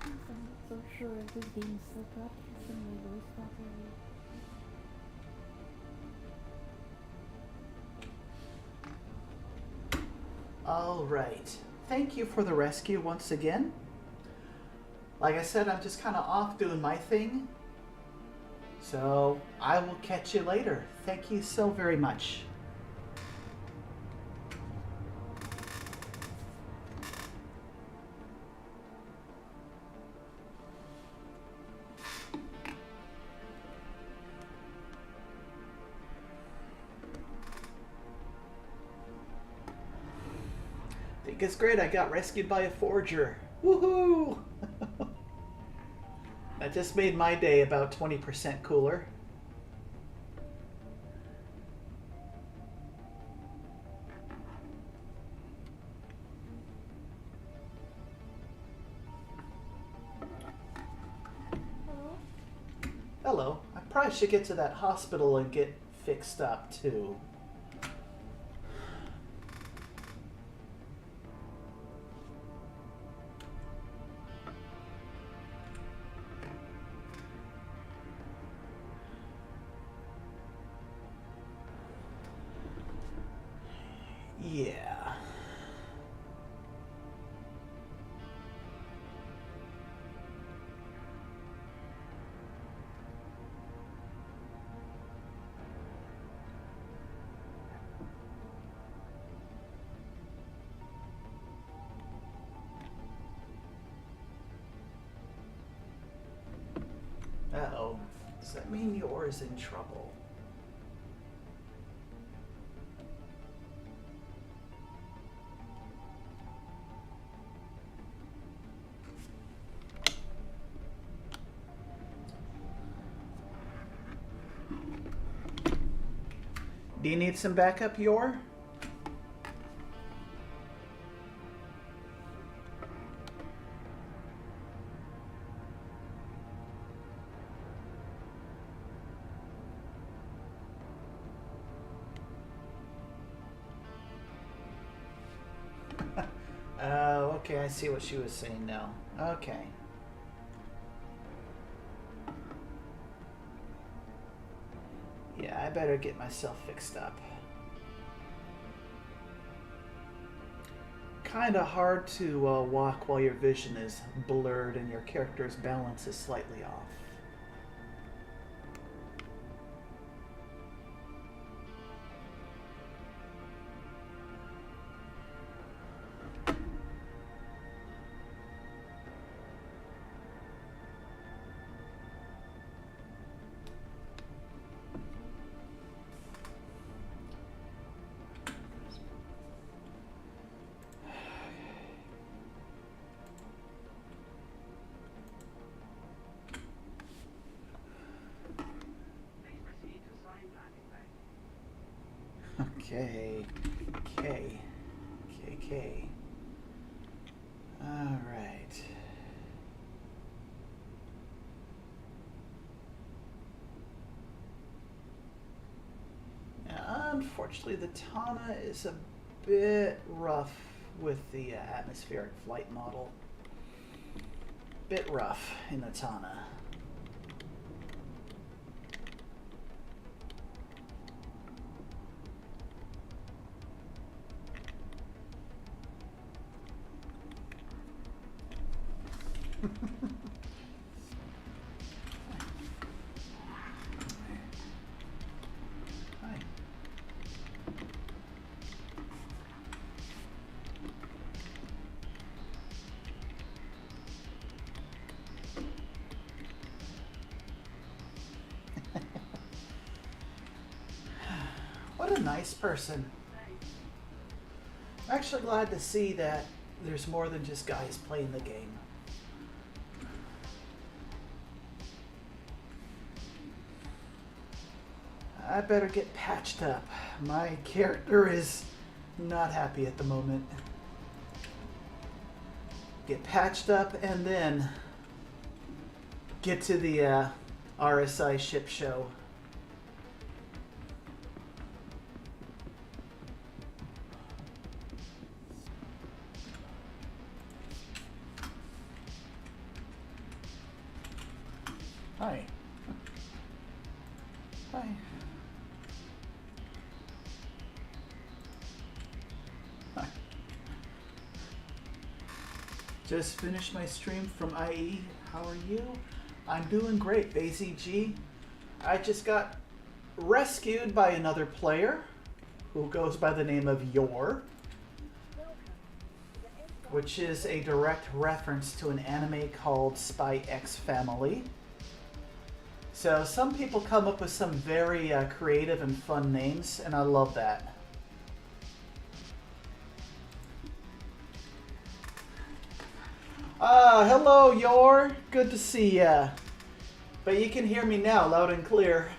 I'm not so sure if this game is still broadcasting my voice properly. All right. Thank you for the rescue once again. Like I said, I'm just kind of off doing my thing. So I will catch you later. Thank you so very much. I think it's great I got rescued by a forger. Woohoo! That just made my day about 20% cooler. Hello? Hello. I probably should get to that hospital and get fixed up too. Yeah. Uh-oh. Does that mean yours in trouble? Do you need some backup, Yor? Oh, okay, I see what she was saying now. Okay. Yeah, I better get myself fixed up. Kinda hard to walk while your vision is blurred and your character's balance is slightly off. Please proceed to Sign Landing Bay. Okay. K. All right. Now, unfortunately, the Tana is a bit rough with the atmospheric flight model. Bit rough in the Tana. Hi. What a nice person. I'm actually glad to see that there's more than just guys playing the game. I better get patched up. My character is not happy at the moment. Get patched up and then get to the RSI ship show. Hi. Hi. Hi. Just finished my stream from IE. How are you? I'm doing great, BZG. I just got rescued by another player who goes by the name of Yor, which is a direct reference to an anime called Spy X Family. So some people come up with some very creative and fun names, and I love that. Hello, Yor. Good to see ya. But you can hear me now, loud and clear.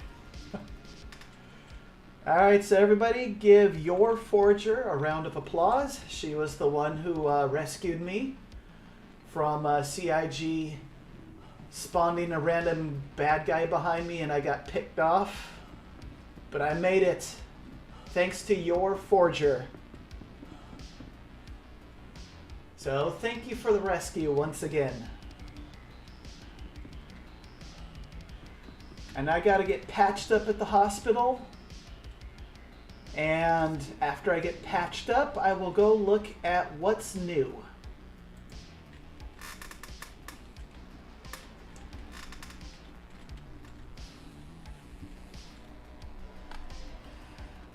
Alright, so everybody give your forger a round of applause. She was the one who rescued me from CIG spawning a random bad guy behind me and I got picked off. But I made it. Thanks to your forger. So thank you for the rescue once again. And I gotta get patched up at the hospital. And after I get patched up, I will go look at what's new.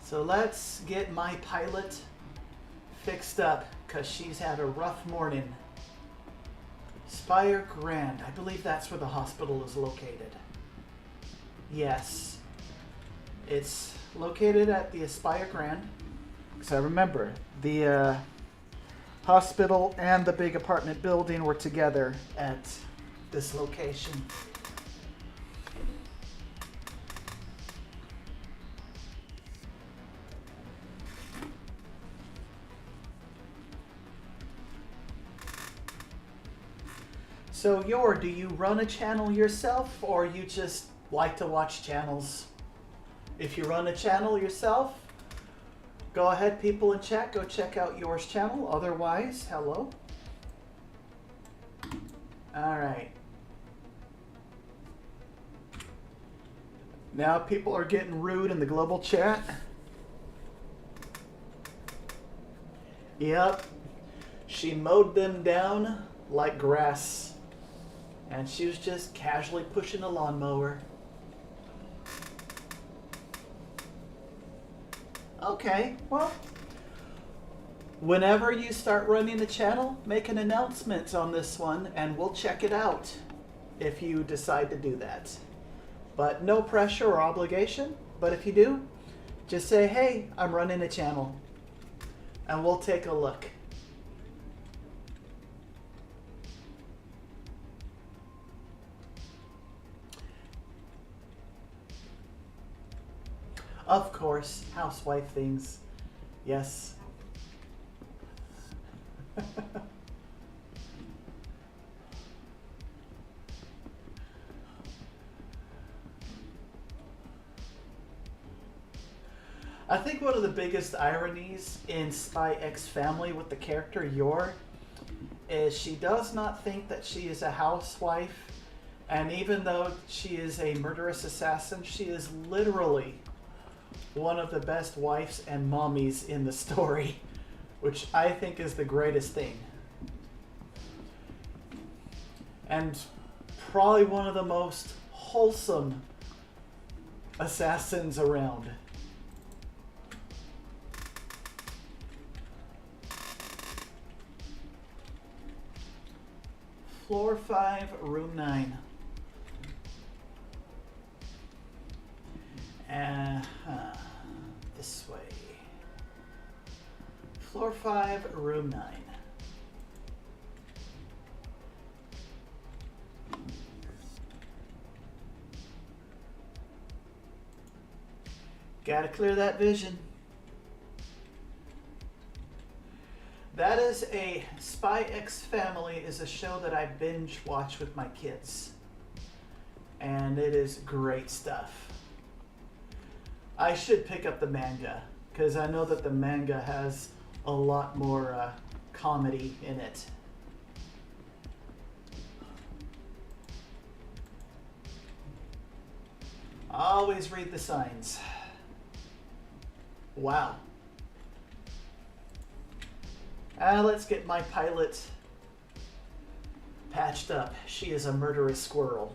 So let's get my pilot fixed up because she's had a rough morning. Spire Grand. I believe that's where the hospital is located. Yes. It's located at the Aspire Grand. So remember, the hospital and the big apartment building were together at this location. So, do you run a channel yourself, or you just like to watch channels? If you run a channel yourself, go ahead, people in chat, go check out yours channel. Otherwise, hello. All right. Now people are getting rude in the global chat. Yep. She mowed them down like grass. And she was just casually pushing a lawnmower. Okay, well, whenever you start running a channel, make an announcement on this one and we'll check it out if you decide to do that. But no pressure or obligation, but if you do, just say, hey, I'm running a channel, and we'll take a look. Of course, housewife things. Yes. I think one of the biggest ironies in Spy X Family with the character Yor is she does not think that she is a housewife, and even though she is a murderous assassin, she is literally one of the best wives and mommies in the story, which I think is the greatest thing. And probably one of the most wholesome assassins around. Floor 5, room 9. This way. Floor 5, room 9. Gotta clear that vision. That is a Spy X Family is a show that I binge watch with my kids. And it is great stuff. I should pick up the manga, because I know that the manga has a lot more comedy in it. Always read the signs. Wow. Let's get my pilot patched up. She is a murderous squirrel.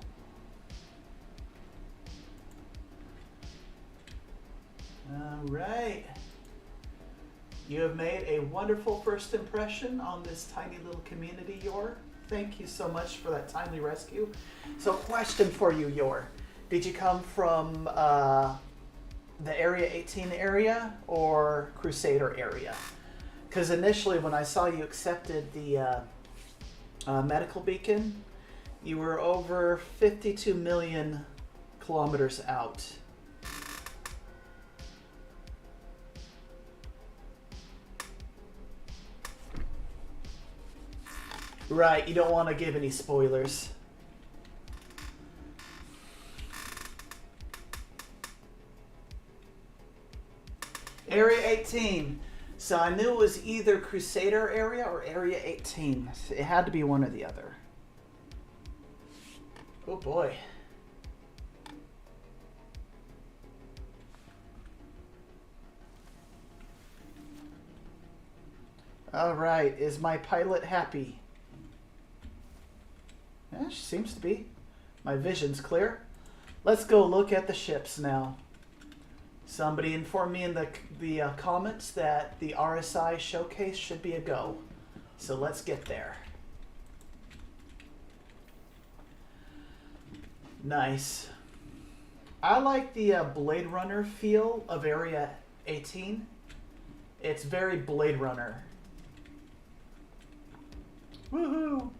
Alright. You have made a wonderful first impression on this tiny little community, Yor. Thank you so much for that timely rescue. So, question for you, Yor. Did you come from the Area 18 area or Crusader area? Because initially when I saw you accepted the medical beacon, You were over 52 million kilometers out. Right, you don't want to give any spoilers. Area 18. So I knew it was either Crusader area or Area 18. It had to be one or the other. Oh boy. All right, is my pilot happy? Yeah, she seems to be. My vision's clear. Let's go look at the ships now. Somebody informed me in the comments that the RSI showcase should be a go. So let's get there. Nice. I like the Blade Runner feel of Area 18. It's very Blade Runner. Woohoo!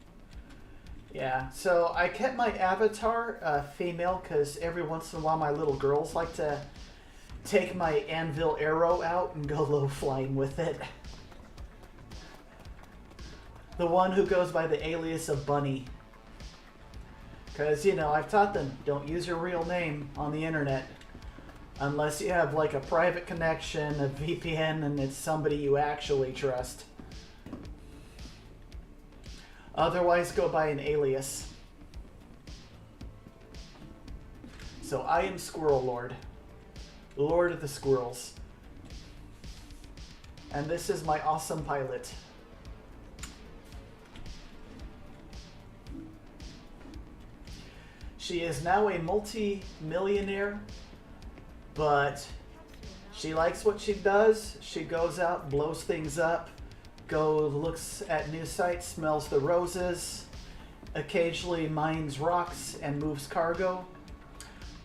Yeah, so I kept my avatar female because every once in a while my little girls like to take my anvil arrow out and go low flying with it. The one who goes by the alias of Bunny. Because, you know, I've taught them, don't use your real name on the internet. Unless you have like a private connection, a VPN, and it's somebody you actually trust. Otherwise, go by an alias. So I am Squirrel Lord. Lord of the Squirrels. And this is my awesome pilot. She is now a multi-millionaire, but she likes what she does. She goes out, blows things up, looks at new sites, smells the roses, occasionally mines rocks and moves cargo,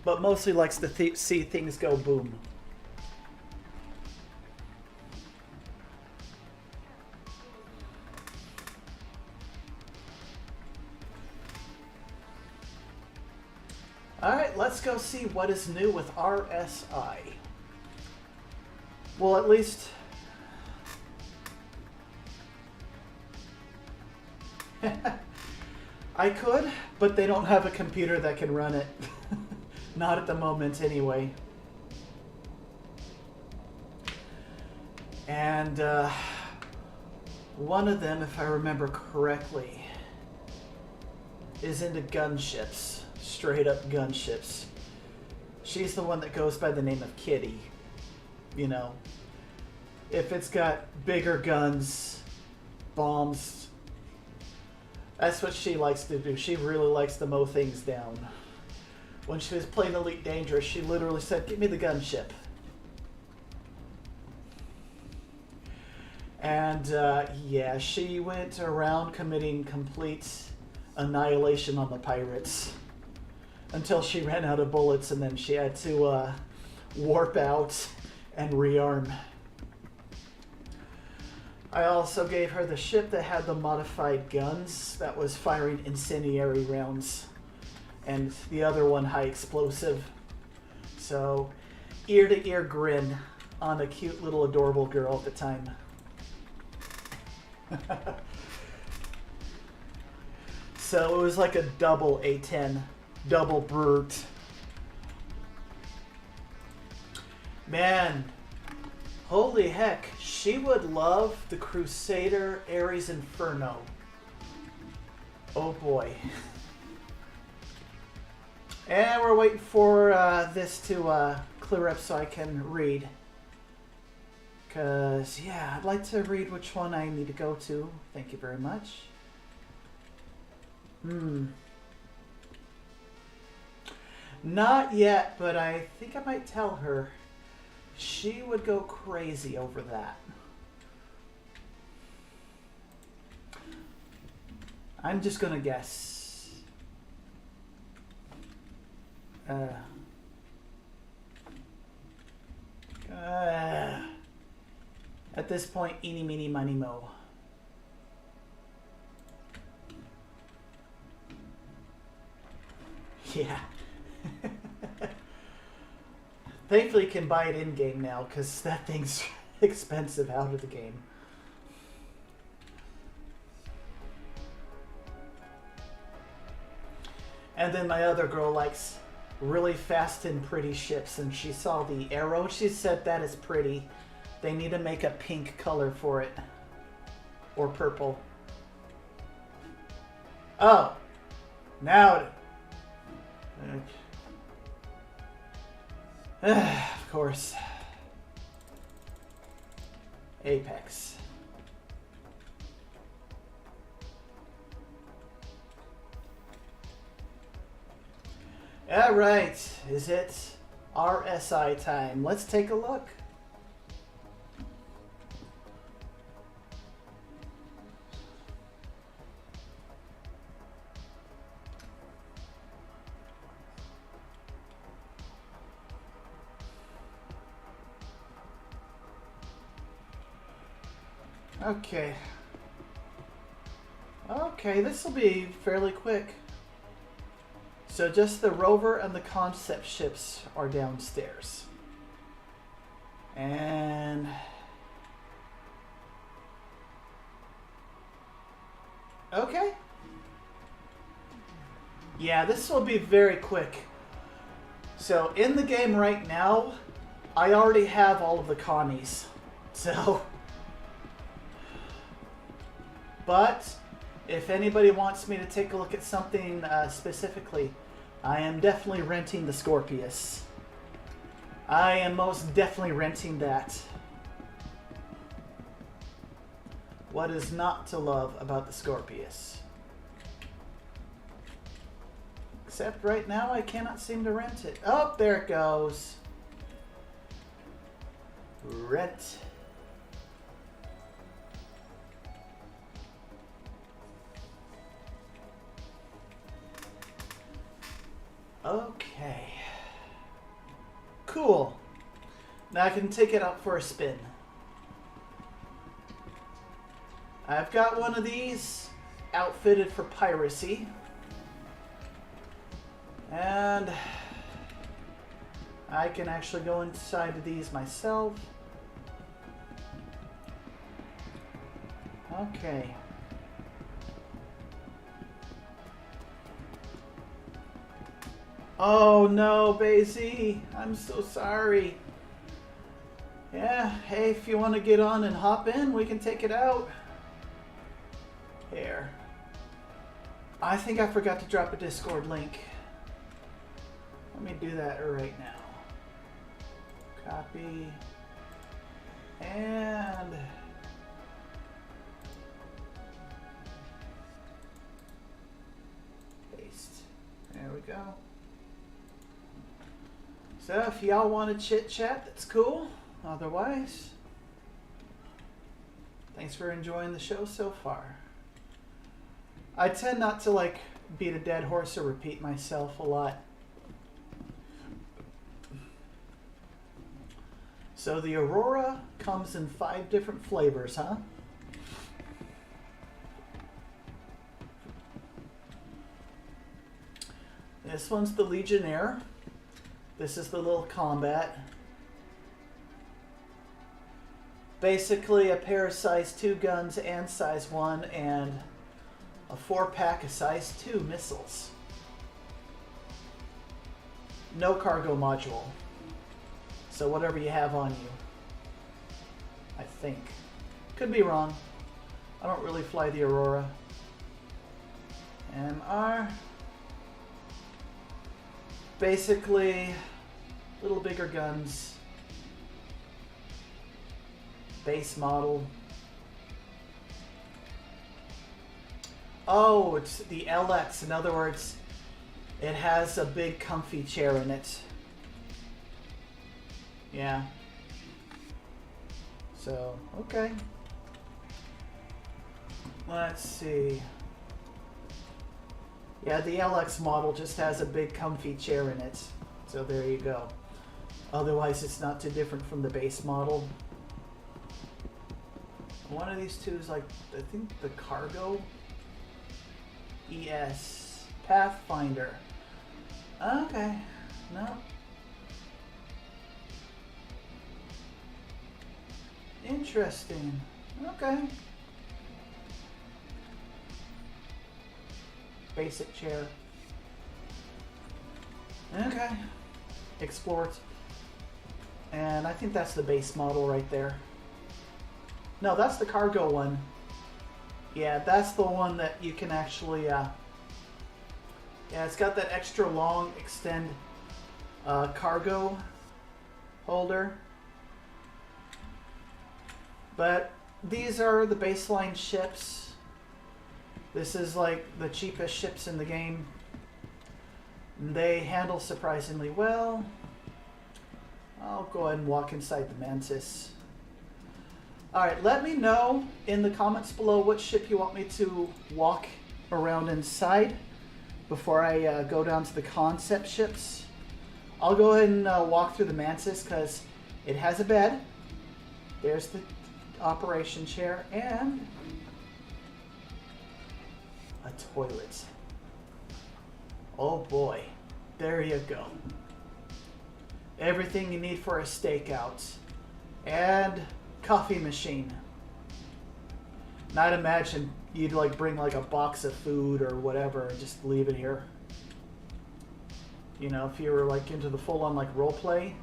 but mostly likes to see things go boom. Alright, let's go see what is new with RSI. Well, at least I could, but they don't have a computer that can run it. Not at the moment, anyway. And one of them, if I remember correctly, is into gunships. Straight up gunships. She's the one that goes by the name of Kitty. You know, if it's got bigger guns, bombs, that's what she likes to do. She really likes to mow things down. When she was playing Elite Dangerous, she literally said, "Give me the gunship." And yeah, she went around committing complete annihilation on the pirates until she ran out of bullets, and then she had to warp out and rearm. I also gave her the ship that had the modified guns that was firing incendiary rounds, and the other one high explosive. So, ear-to-ear grin on a cute little adorable girl at the time. So it was like a double A10, double brute. Man, holy heck, she would love the Crusader Ares Inferno. Oh boy. And we're waiting for this to clear up so I can read. Because, yeah, I'd like to read which one I need to go to. Thank you very much. Not yet, but I think I might tell her. She would go crazy over that. I'm just gonna guess. At this point, eeny, meeny, miny, mo. Yeah. Thankfully, you can buy it in game now because that thing's expensive out of the game. And then my other girl likes really fast and pretty ships, and she saw the arrow. She said that is pretty. They need to make a pink color for it. Or purple. Oh. Now. Of course. Apex. Alright, is it RSI time? Let's take a look. Okay. Okay, this will be fairly quick. So just the rover and the concept ships are downstairs. And okay. Yeah, this will be very quick. So in the game right now, I already have all of the connies. So but if anybody wants me to take a look at something specifically, I am definitely renting the Scorpius. I am most definitely renting that. What is not to love about the Scorpius? Except right now I cannot seem to rent it. Oh, there it goes. Rent. Okay. Cool. Now I can take it out for a spin. I've got one of these outfitted for piracy. And I can actually go inside of these myself. Okay. Oh no, Basie. I'm so sorry. Yeah, hey, if you want to get on and hop in, we can take it out. Here. I think I forgot to drop a Discord link. Let me do that right now. Copy. And paste. There we go. So if y'all want to chit chat, that's cool. Otherwise, thanks for enjoying the show so far. I tend not to like beat a dead horse or repeat myself a lot. So the Aurora comes in 5 different flavors, huh? This one's the Legionnaire. This is the little combat. Basically a pair of size 2 guns and size 1 and a 4-pack of size 2 missiles. No cargo module. So whatever you have on you. I think. Could be wrong. I don't really fly the Aurora. MR. Basically, little bigger guns. Base model. Oh, it's the LX. In other words, it has a big comfy chair in it. Yeah. So, okay. Let's see. Yeah, the LX model just has a big comfy chair in it. So there you go. Otherwise, it's not too different from the base model. One of these two is like, I think the Cargo ES Pathfinder. Okay. No. Interesting. Okay. Basic chair. Okay. Export. And I think that's the base model right there. No, that's the cargo one. Yeah, that's the one that you can actually, yeah, it's got that extra long extend cargo holder. But these are the baseline ships. This is like the cheapest ships in the game. They handle surprisingly well. I'll go ahead and walk inside the Mantis. Alright, let me know in the comments below what ship you want me to walk around inside before I go down to the concept ships. I'll go ahead and walk through the Mantis because it has a bed. There's the operation chair and a toilet. Oh boy, there you go. Everything you need for a stakeout. And coffee machine. Now I'd imagine you'd like bring like a box of food or whatever and just leave it here. You know, if you were like into the full on like role play.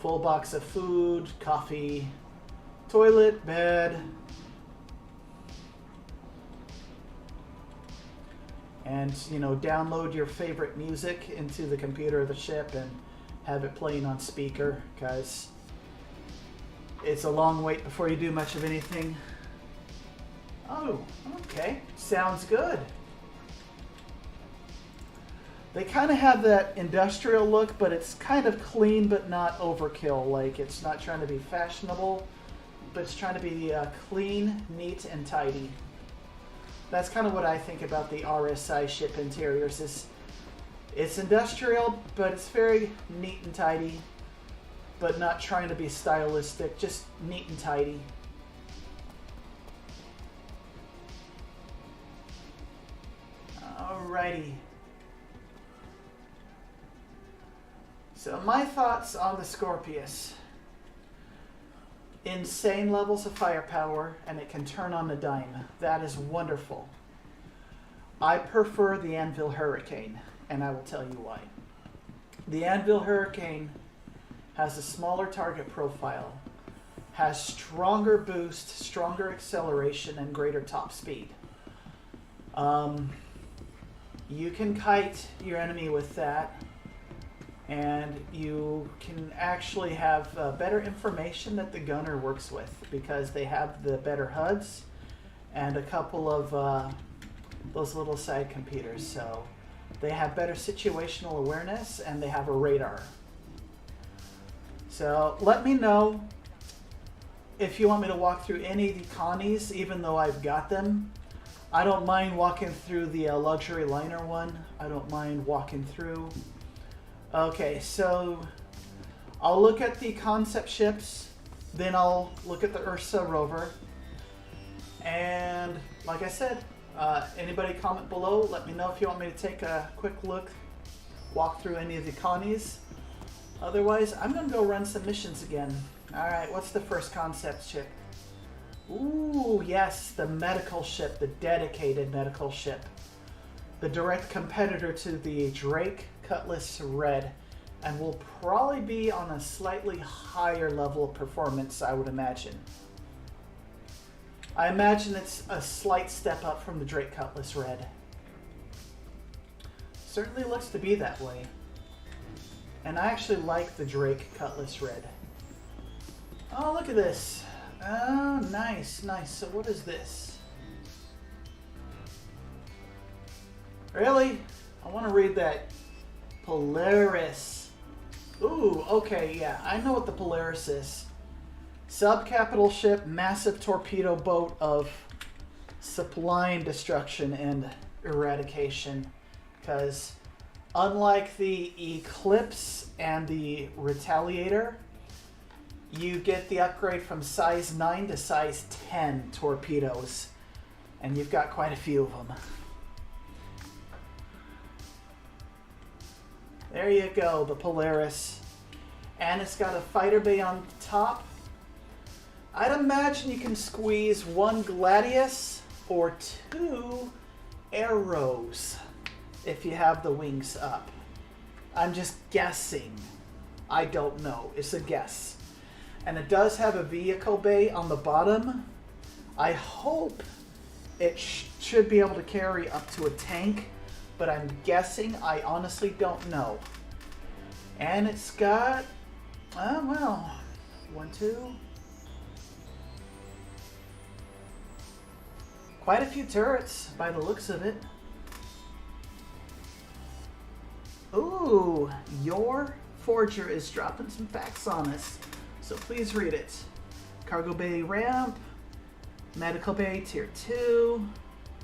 Full box of food, coffee, toilet, bed. And, you know, download your favorite music into the computer of the ship and have it playing on speaker, because it's a long wait before you do much of anything. Oh, okay. Sounds good. They kind of have that industrial look, but it's kind of clean but not overkill. Like, it's not trying to be fashionable, but it's trying to be clean, neat, and tidy. That's kind of what I think about the RSI ship interiors. It's industrial, but it's very neat and tidy, but not trying to be stylistic, just neat and tidy. Alrighty. So my thoughts on the Scorpius. Insane levels of firepower, and it can turn on a dime. That is wonderful. I prefer the Anvil Hurricane, and I will tell you why. The Anvil Hurricane has a smaller target profile, has stronger boost, stronger acceleration, and greater top speed. You can kite your enemy with that, and you can actually have better information that the gunner works with because they have the better HUDs and a couple of those little side computers. So they have better situational awareness and they have a radar. So let me know if you want me to walk through any of the Connies, even though I've got them. I don't mind walking through the luxury liner one. I don't mind walking through. Okay, so I'll look at the concept ships, then I'll look at the Ursa rover, and like I said, anybody comment below, let me know if you want me to take a quick look, walk through any of the Connies. Otherwise, I'm going to go run some missions again. Alright, what's the first concept ship? Ooh, yes, the medical ship, the dedicated medical ship. The direct competitor to the Drake Cutlass Red, and will probably be on a slightly higher level of performance, I would imagine. I imagine it's a slight step up from the Drake Cutlass Red. Certainly looks to be that way. And I actually like the Drake Cutlass Red. Oh, look at this. Oh, nice, nice. So what is this? Really? I want to read that. Polaris. Ooh, okay, yeah. I know what the Polaris is. Subcapital ship, massive torpedo boat of sublime destruction and eradication. Because unlike the Eclipse and the Retaliator, you get the upgrade from size 9 to size 10 torpedoes. And you've got quite a few of them. There you go, the Polaris. And it's got a fighter bay on top. I'd imagine you can squeeze one Gladius or two Arrows if you have the wings up. I'm just guessing. I don't know. It's a guess. And it does have a vehicle bay on the bottom. I hope it should be able to carry up to a tank, but I'm guessing. I honestly don't know. And it's got, well, 1, 2. Quite a few turrets by the looks of it. Ooh, your forger is dropping some facts on us, so please read it. Cargo bay ramp, medical bay tier 2,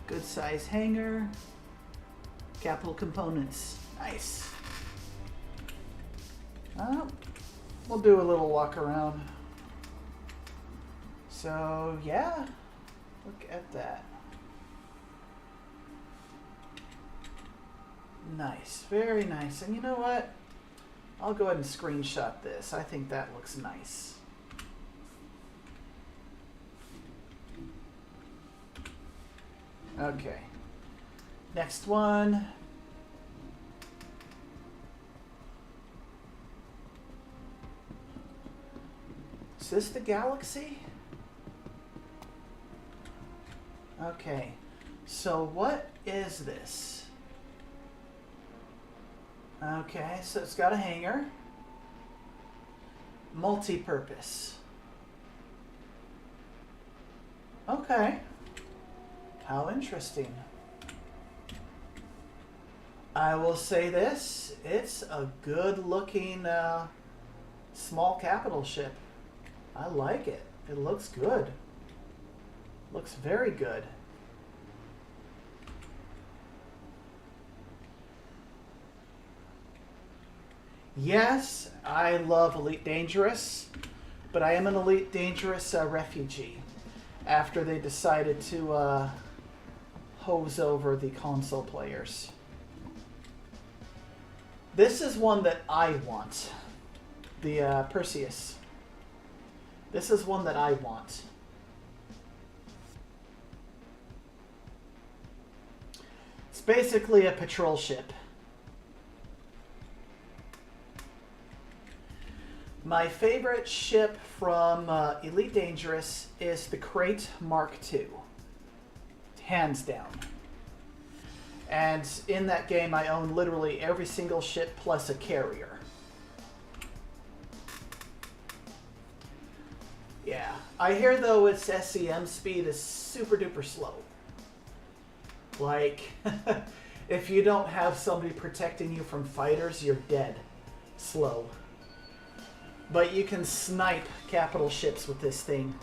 good size hangar, capital components. Nice. We'll do a little walk around. So yeah, look at that. Nice, very nice. And you know what? I'll go ahead and screenshot this. I think that looks nice. Okay. Next one. Is this the Galaxy? Okay. So what is this? Okay, so it's got a hangar. Multi-purpose. Okay. How interesting. I will say this. It's a good-looking small capital ship. I like it. It looks good. Looks very good. Yes, I love Elite Dangerous, but I am an Elite Dangerous refugee after they decided to hose over the console players. This is one that I want, the Perseus. This is one that I want. It's basically a patrol ship. My favorite ship from Elite Dangerous is the Crate Mark II. Hands down. And in that game, I own literally every single ship plus a carrier. Yeah. I hear, though, its SCM speed is super duper slow. Like, if you don't have somebody protecting you from fighters, you're dead. Slow. But you can snipe capital ships with this thing.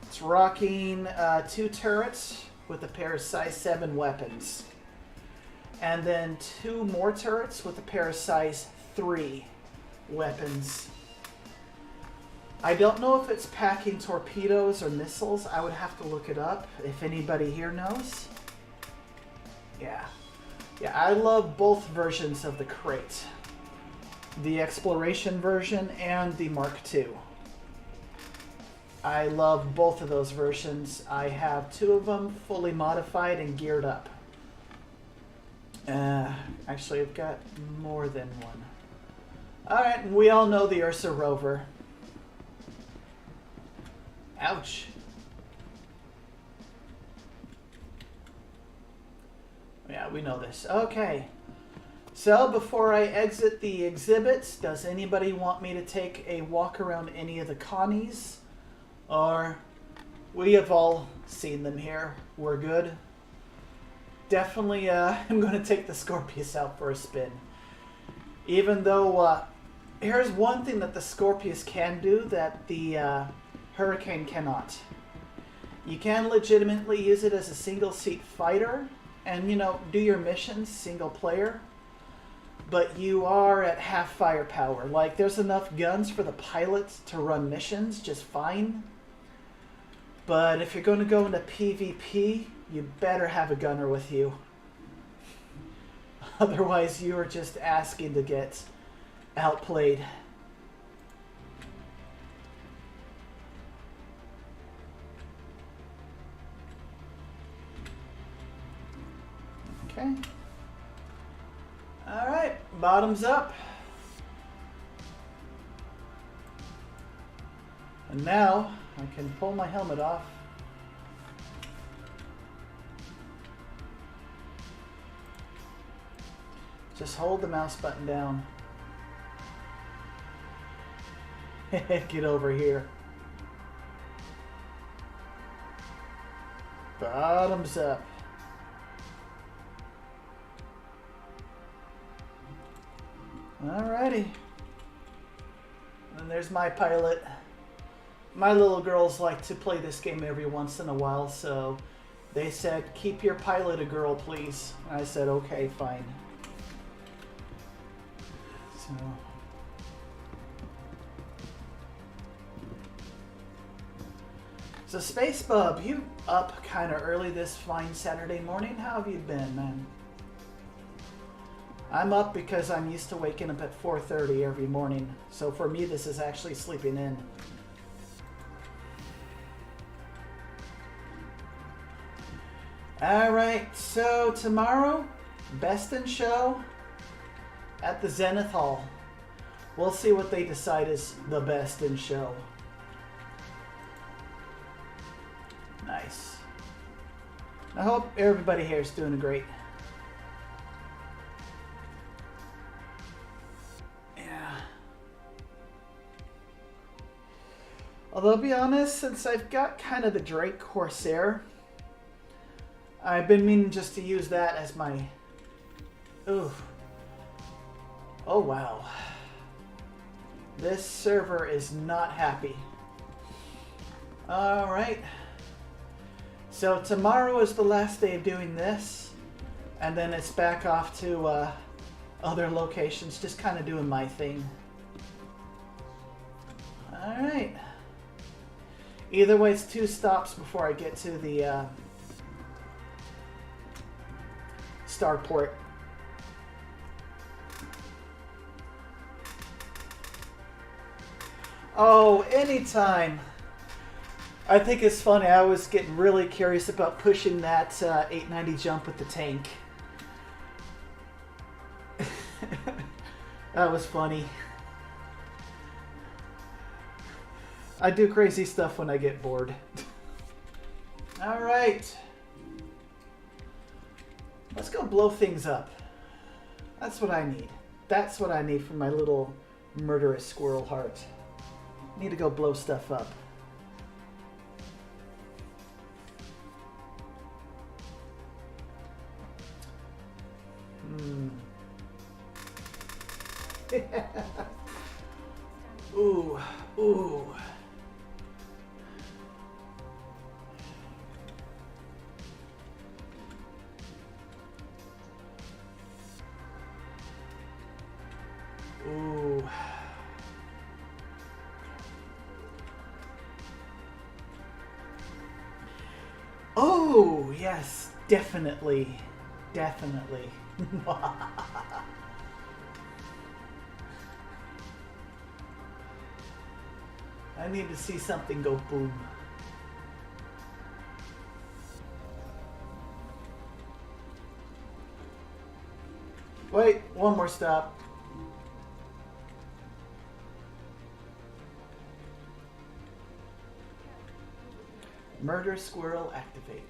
It's rocking 2 turrets with a pair of size 7 weapons. And then 2 more turrets with a pair of size 3 weapons. I don't know if it's packing torpedoes or missiles. I would have to look it up if anybody here knows. Yeah. Yeah, I love both versions of the Crate. The Exploration version and the Mark II. I love both of those versions. I have 2 of them fully modified and geared up. Actually, I've got more than one. Alright, we all know the Ursa rover. Ouch. Yeah, we know this. Okay. So, before I exit the exhibits, does anybody want me to take a walk around any of the Connies? Or, we have all seen them here. We're good. Definitely, I'm going to take the Scorpius out for a spin. Even though, here's one thing that the Scorpius can do that the Hurricane cannot. You can legitimately use it as a single-seat fighter and, you know, do your missions single player. But you are at half firepower. Like, there's enough guns for the pilots to run missions just fine. But if you're going to go into PvP, you better have a gunner with you. Otherwise, you are just asking to get outplayed. Okay. All right, bottoms up. And now I can pull my helmet off. Just hold the mouse button down. Get over here. Bottoms up. Alrighty. And there's my pilot. My little girls like to play this game every once in a while, so they said, keep your pilot a girl, please. And I said, okay, fine. So Space Bub, you up kind of early this fine Saturday morning? How have you been, man? I'm up because I'm used to waking up at 4:30 every morning. So for me, this is actually sleeping in. All right, so tomorrow, Best in Show at the Zenith Hall. We'll see what they decide is the best in show. Nice. I hope everybody here is doing great. Yeah. Although, to be honest, since I've got kind of the Drake Corsair, I've been meaning just to use that as my... Ooh. Oh, wow. This server is not happy. Alright. So tomorrow is the last day of doing this. And then it's back off to other locations, just kind of doing my thing. Alright. Either way, it's 2 stops before I get to the starport. Oh, anytime. I think it's funny. I was getting really curious about pushing that 890 jump with the tank. That was funny. I do crazy stuff when I get bored. All right. Let's go blow things up. That's what I need. That's what I need for my little murderous squirrel heart. Need to go blow stuff up. Ooh, ooh. Ooh. Oh, yes, definitely. Definitely. I need to see something go boom. Wait, one more stop. Murder squirrel activate.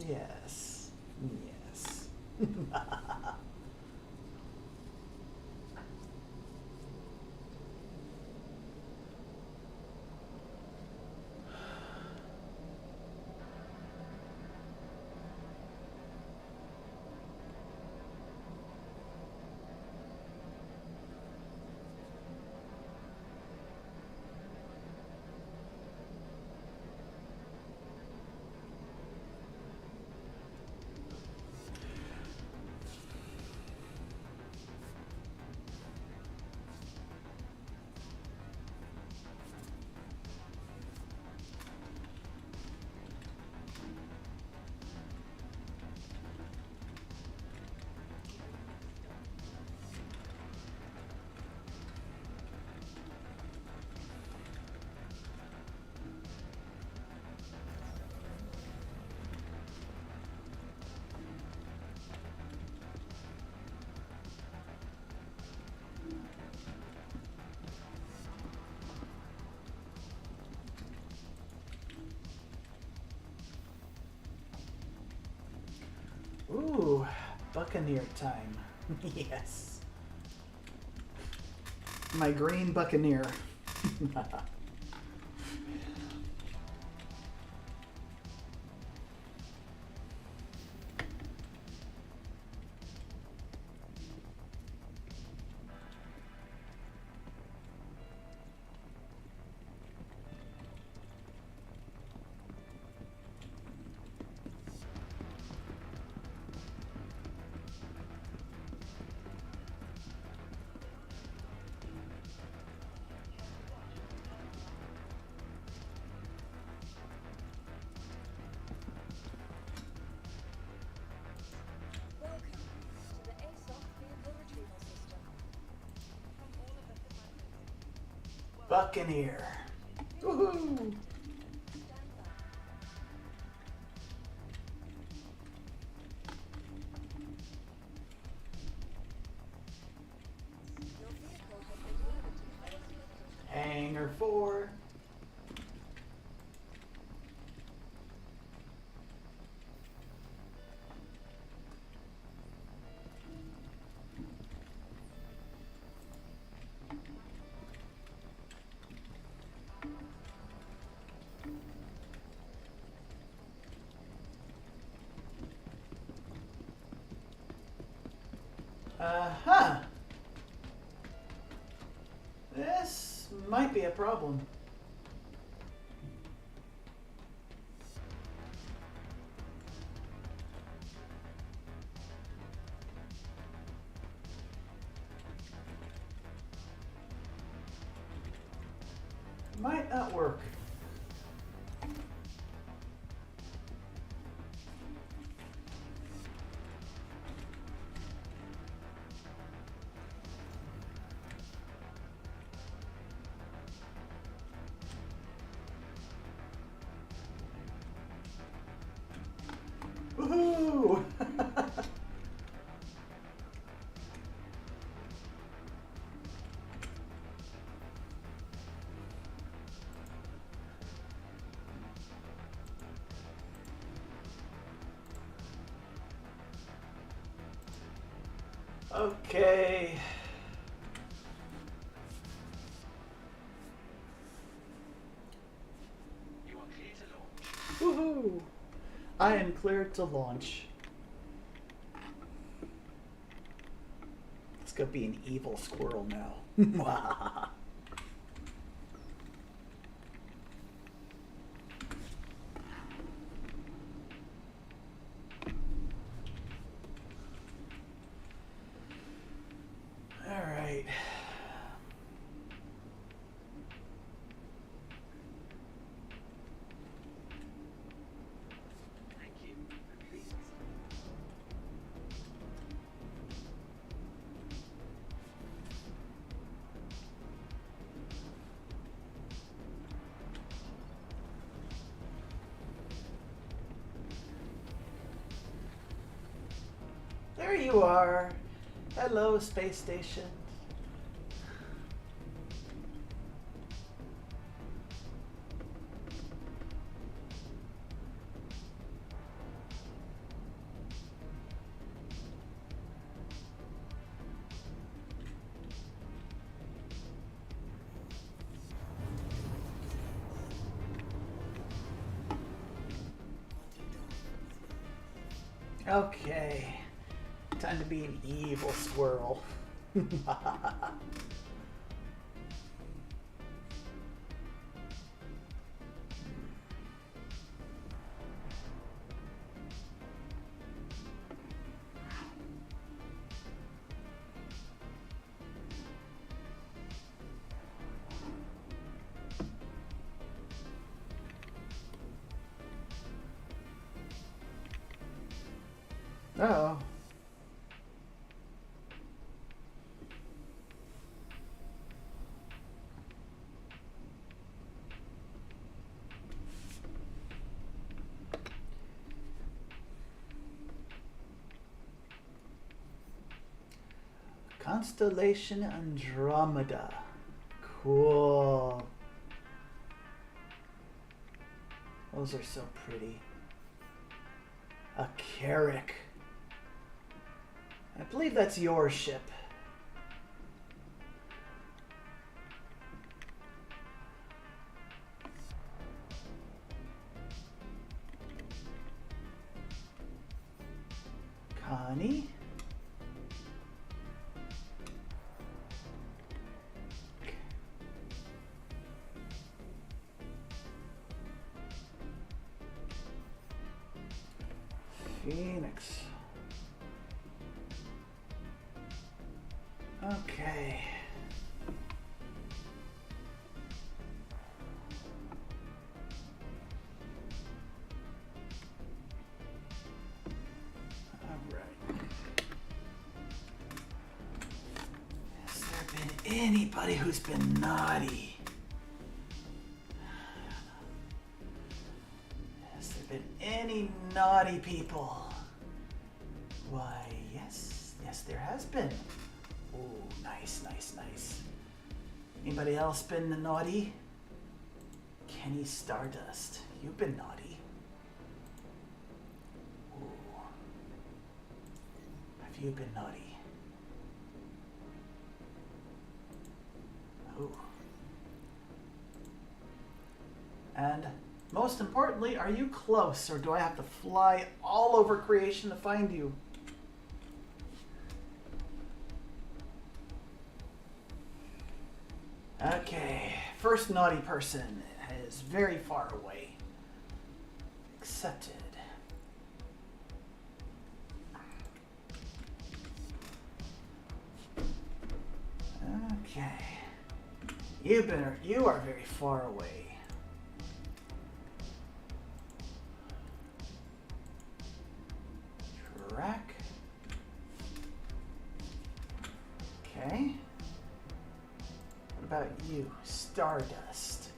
Yes. Yes. Buccaneer time. Yes. My green Buccaneer. Welcome to the ASOC vehicle retrieval system. From all of us at Microsoft. Buccaneer. Woohoo! Stand by. Your vehicle has been delivered to the base. Hangar 4. Uh-huh. This might be a problem. Might not work. Woohoo! Okay. You are clear to launch. Woohoo! I am cleared to launch. Let's go be an evil squirrel now. All right. Thank you. Please. There you are. Hello, space station. Okay. Time to be an evil squirrel. Uh-oh. Constellation Andromeda. Cool. Those are so pretty. A carrack. I believe that's your ship. Connie? Phoenix. Okay. All right. Has there been anybody who's been naughty? Has there been any naughty people? Why, yes. Yes, there has been. Oh, nice, nice, nice. Anybody else been naughty? Kenny Stardust, you've been naughty. Ooh. Have you been naughty? Ooh. And most importantly, are you close, or do I have to fly all over creation to find you? Okay, first naughty person is very far away. Accepted. Okay. You are very far away. Track. Okay. What about you? Stardust.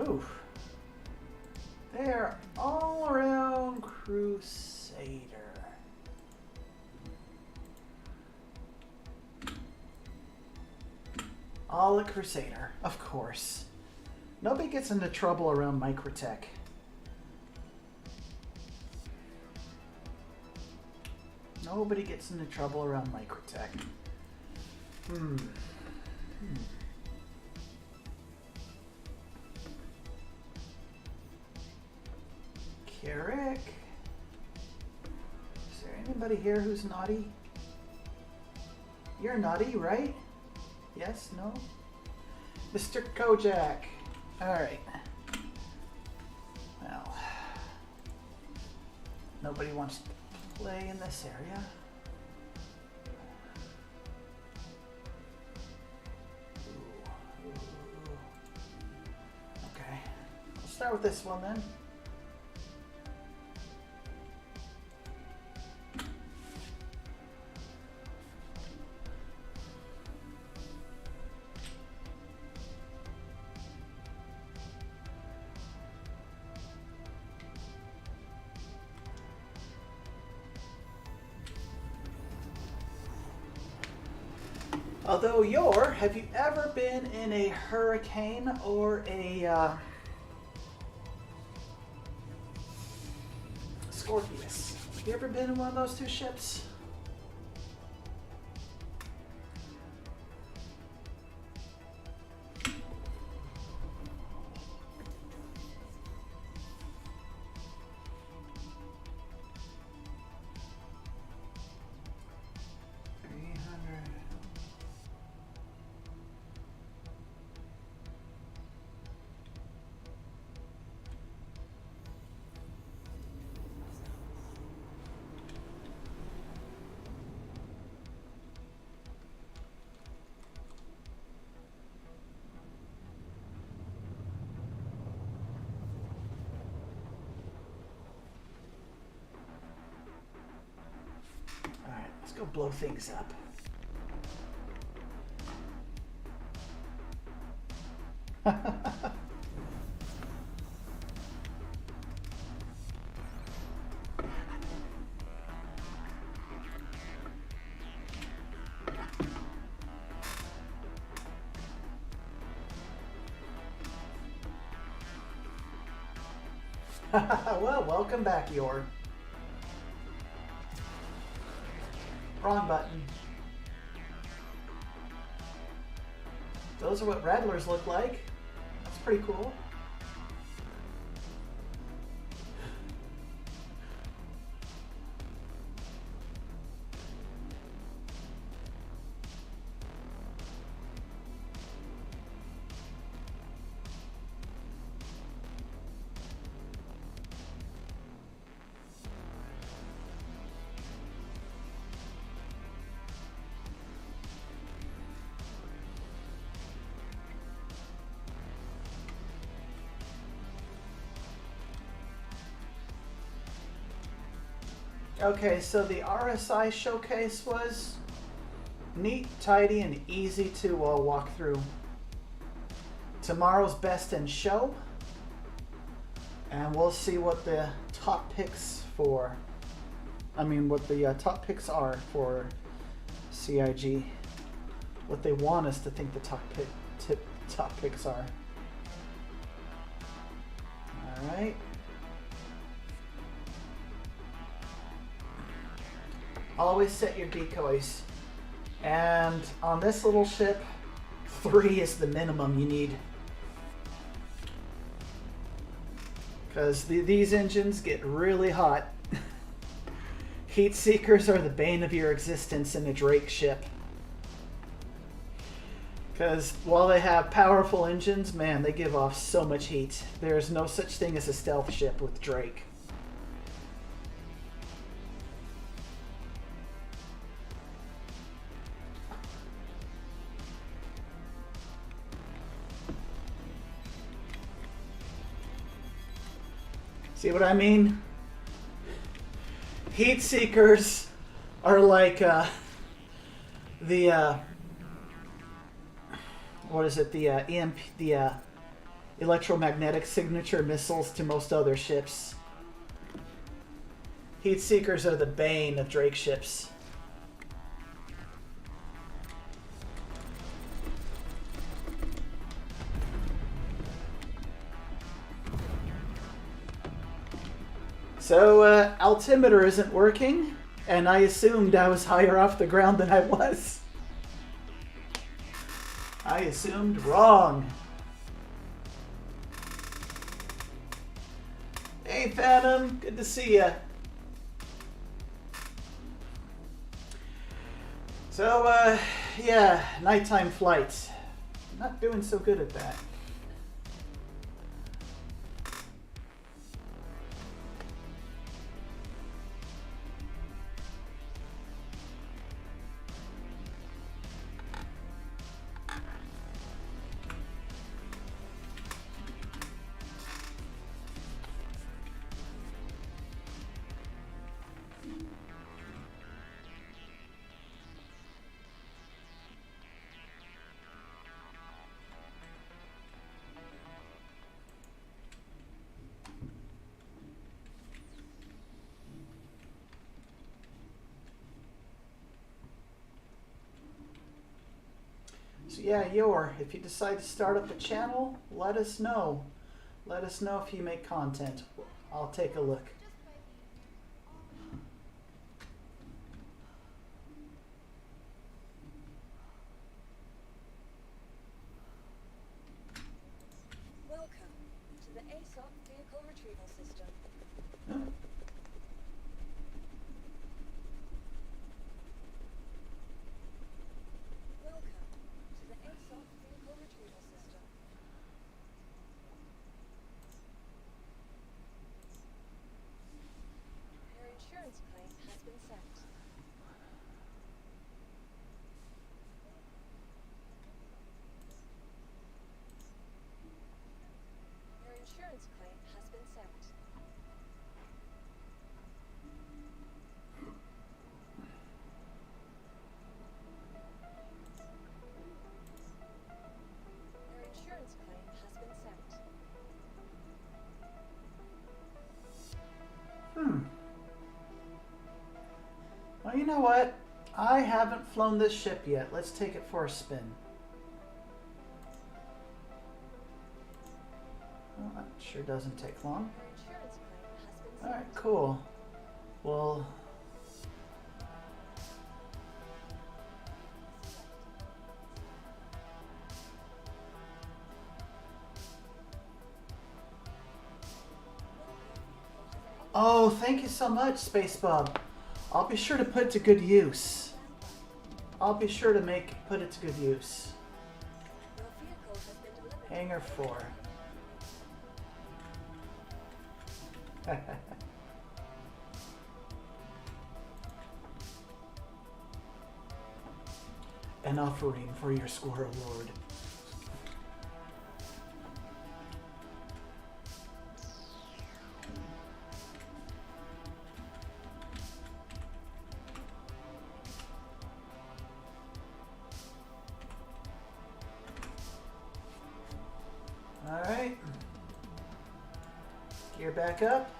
Ooh. They're all around Crusader. All at Crusader, of course. Nobody gets into trouble around Microtech. Nobody gets into trouble around Microtech. Carrick. Is there anybody here who's naughty? You're naughty, right? Yes? No? Mr. Kojak. Alright. Well, nobody wants to play in this area. Ooh. Okay. Let's start with this one then. Although have you ever been in a hurricane or a Scorpius? Have you ever been in one of those two ships? Let's go blow things up. Well, welcome back, Yor. Wrong button. Those are what rattlers look like. That's pretty cool. Okay, so the RSI showcase was neat, tidy, and easy to walk through. Tomorrow's best in show, and we'll see what the top picks for. What the top picks are for CIG. What they want us to think the top picks are. All right. Always set your decoys. And on this little ship, 3 is the minimum you need. Because these engines get really hot. Heat seekers are the bane of your existence in a Drake ship. Because while they have powerful engines, man, they give off so much heat. There's no such thing as a stealth ship with Drake. See what I mean? Heat seekers are like what is it? The EMP, the electromagnetic signature missiles to most other ships. Heat seekers are the bane of Drake ships. So, altimeter isn't working, and I assumed I was higher off the ground than I was. I assumed wrong. Hey, Phantom, good to see ya. So, yeah, nighttime flights. Not doing so good at that. So yeah, if you decide to start up a channel, let us know. Let us know if you make content. I'll take a look. Welcome to the ASOC vehicle retrieval system. Huh? Welcome to the ASOC vehicle retrieval system. Your insurance claim has been sent. Your insurance claim has been sent. Your insurance claim has been sent. Well, you know what? I haven't flown this ship yet. Let's take it for a spin. Well, that sure doesn't take long. Your insurance Alright, cool. Well, oh, thank you so much, Space Bob. I'll be sure to put it to good use. I'll be sure to put it to good use. Your vehicle has been delivered. Hangar 4. An offering for your Squirrel Lord. Alright. Gear back up.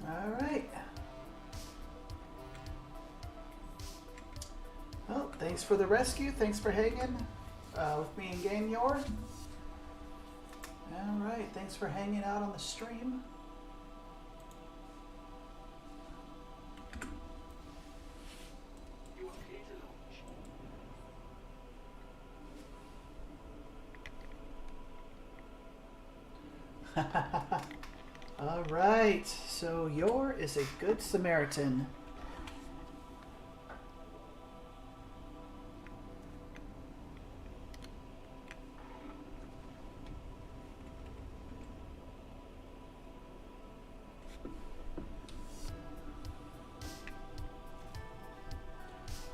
All right. Well, thanks for the rescue. Thanks for hanging with me and Game Yor. All right. Thanks for hanging out on the stream. You are clear to launch. All right. So Yor is a good Samaritan.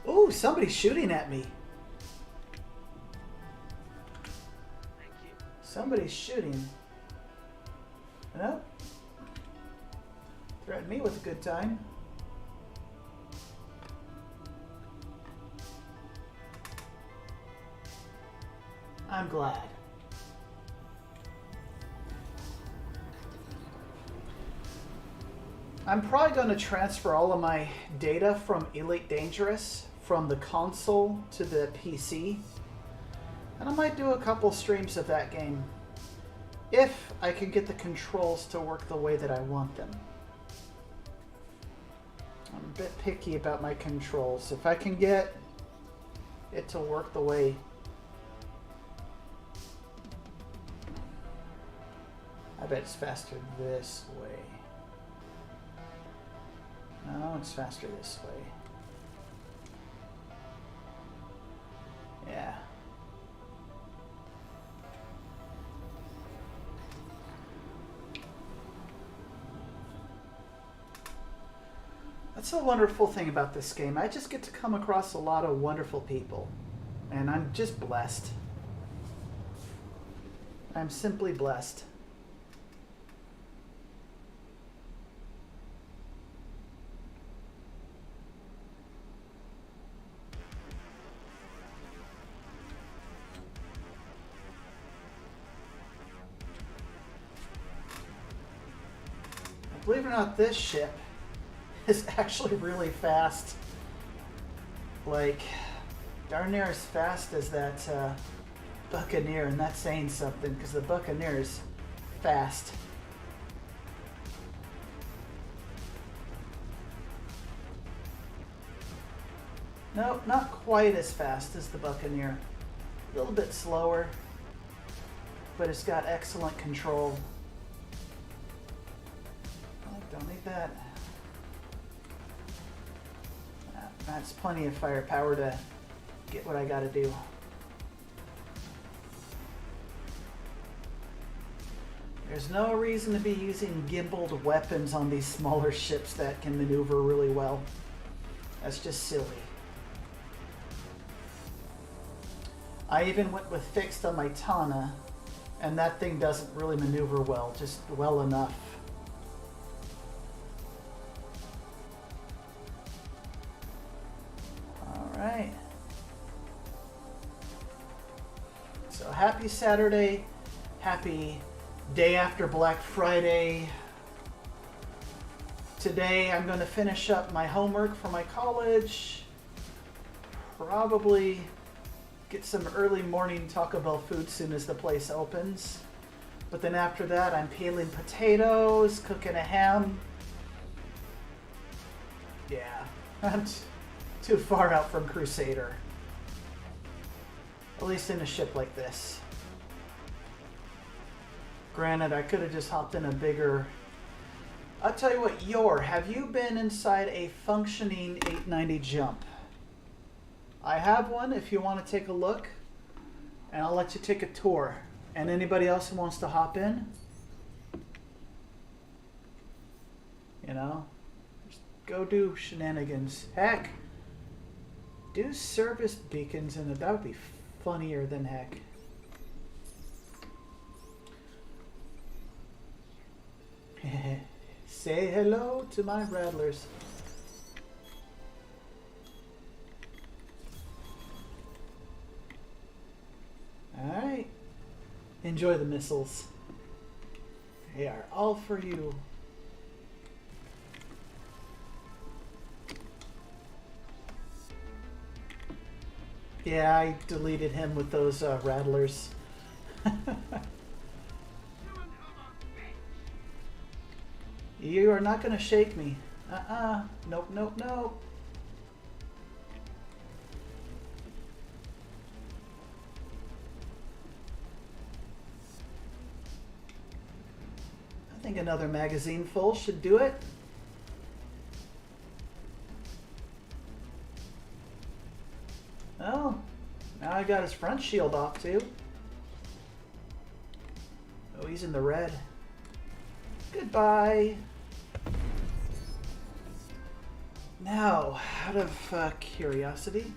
Ooh, somebody's shooting at me. Thank you. Somebody's shooting. Nope. Threaten me with a good time. I'm glad. I'm probably going to transfer all of my data from Elite Dangerous from the console to the PC. And I might do a couple streams of that game if I can get the controls to work the way that I want them. I'm a bit picky about my controls. If I can get it to work the way I bet it's faster this way. No, it's faster this way. Yeah. That's a wonderful thing about this game. I just get to come across a lot of wonderful people. And I'm just blessed. I'm simply blessed. Believe it or not, this ship is actually really fast. Like, darn near as fast as that Buccaneer, and that's saying something, because the Buccaneer is fast. No, not quite as fast as the Buccaneer. A little bit slower, but it's got excellent control. Don't need that. That's plenty of firepower to get what I gotta do. There's no reason to be using gimbaled weapons on these smaller ships that can maneuver really well. That's just silly. I even went with fixed on my Tana, and that thing doesn't really maneuver well, just well enough. Alright. So happy Saturday, happy day after Black Friday. Today I'm going to finish up my homework for my college. Probably get some early morning Taco Bell food soon as the place opens. But then after that I'm peeling potatoes, cooking a ham. Yeah, I'm too far out from Crusader. At least in a ship like this. Granted, I could have just hopped in a bigger... I'll tell you what, have you been inside a functioning 890 jump? I have one if you want to take a look, and I'll let you take a tour. And anybody else who wants to hop in, you know, just go do shenanigans. Heck, do service beacons in it. That would be funnier than heck. Say hello to my rattlers. Alright. Enjoy the missiles. They are all for you. Yeah, I deleted him with those rattlers. You are not going to shake me. Nope, nope, nope. I think another magazine full should do it. Oh, now I got his front shield off too. Oh, he's in the red. Goodbye. Now, out of curiosity,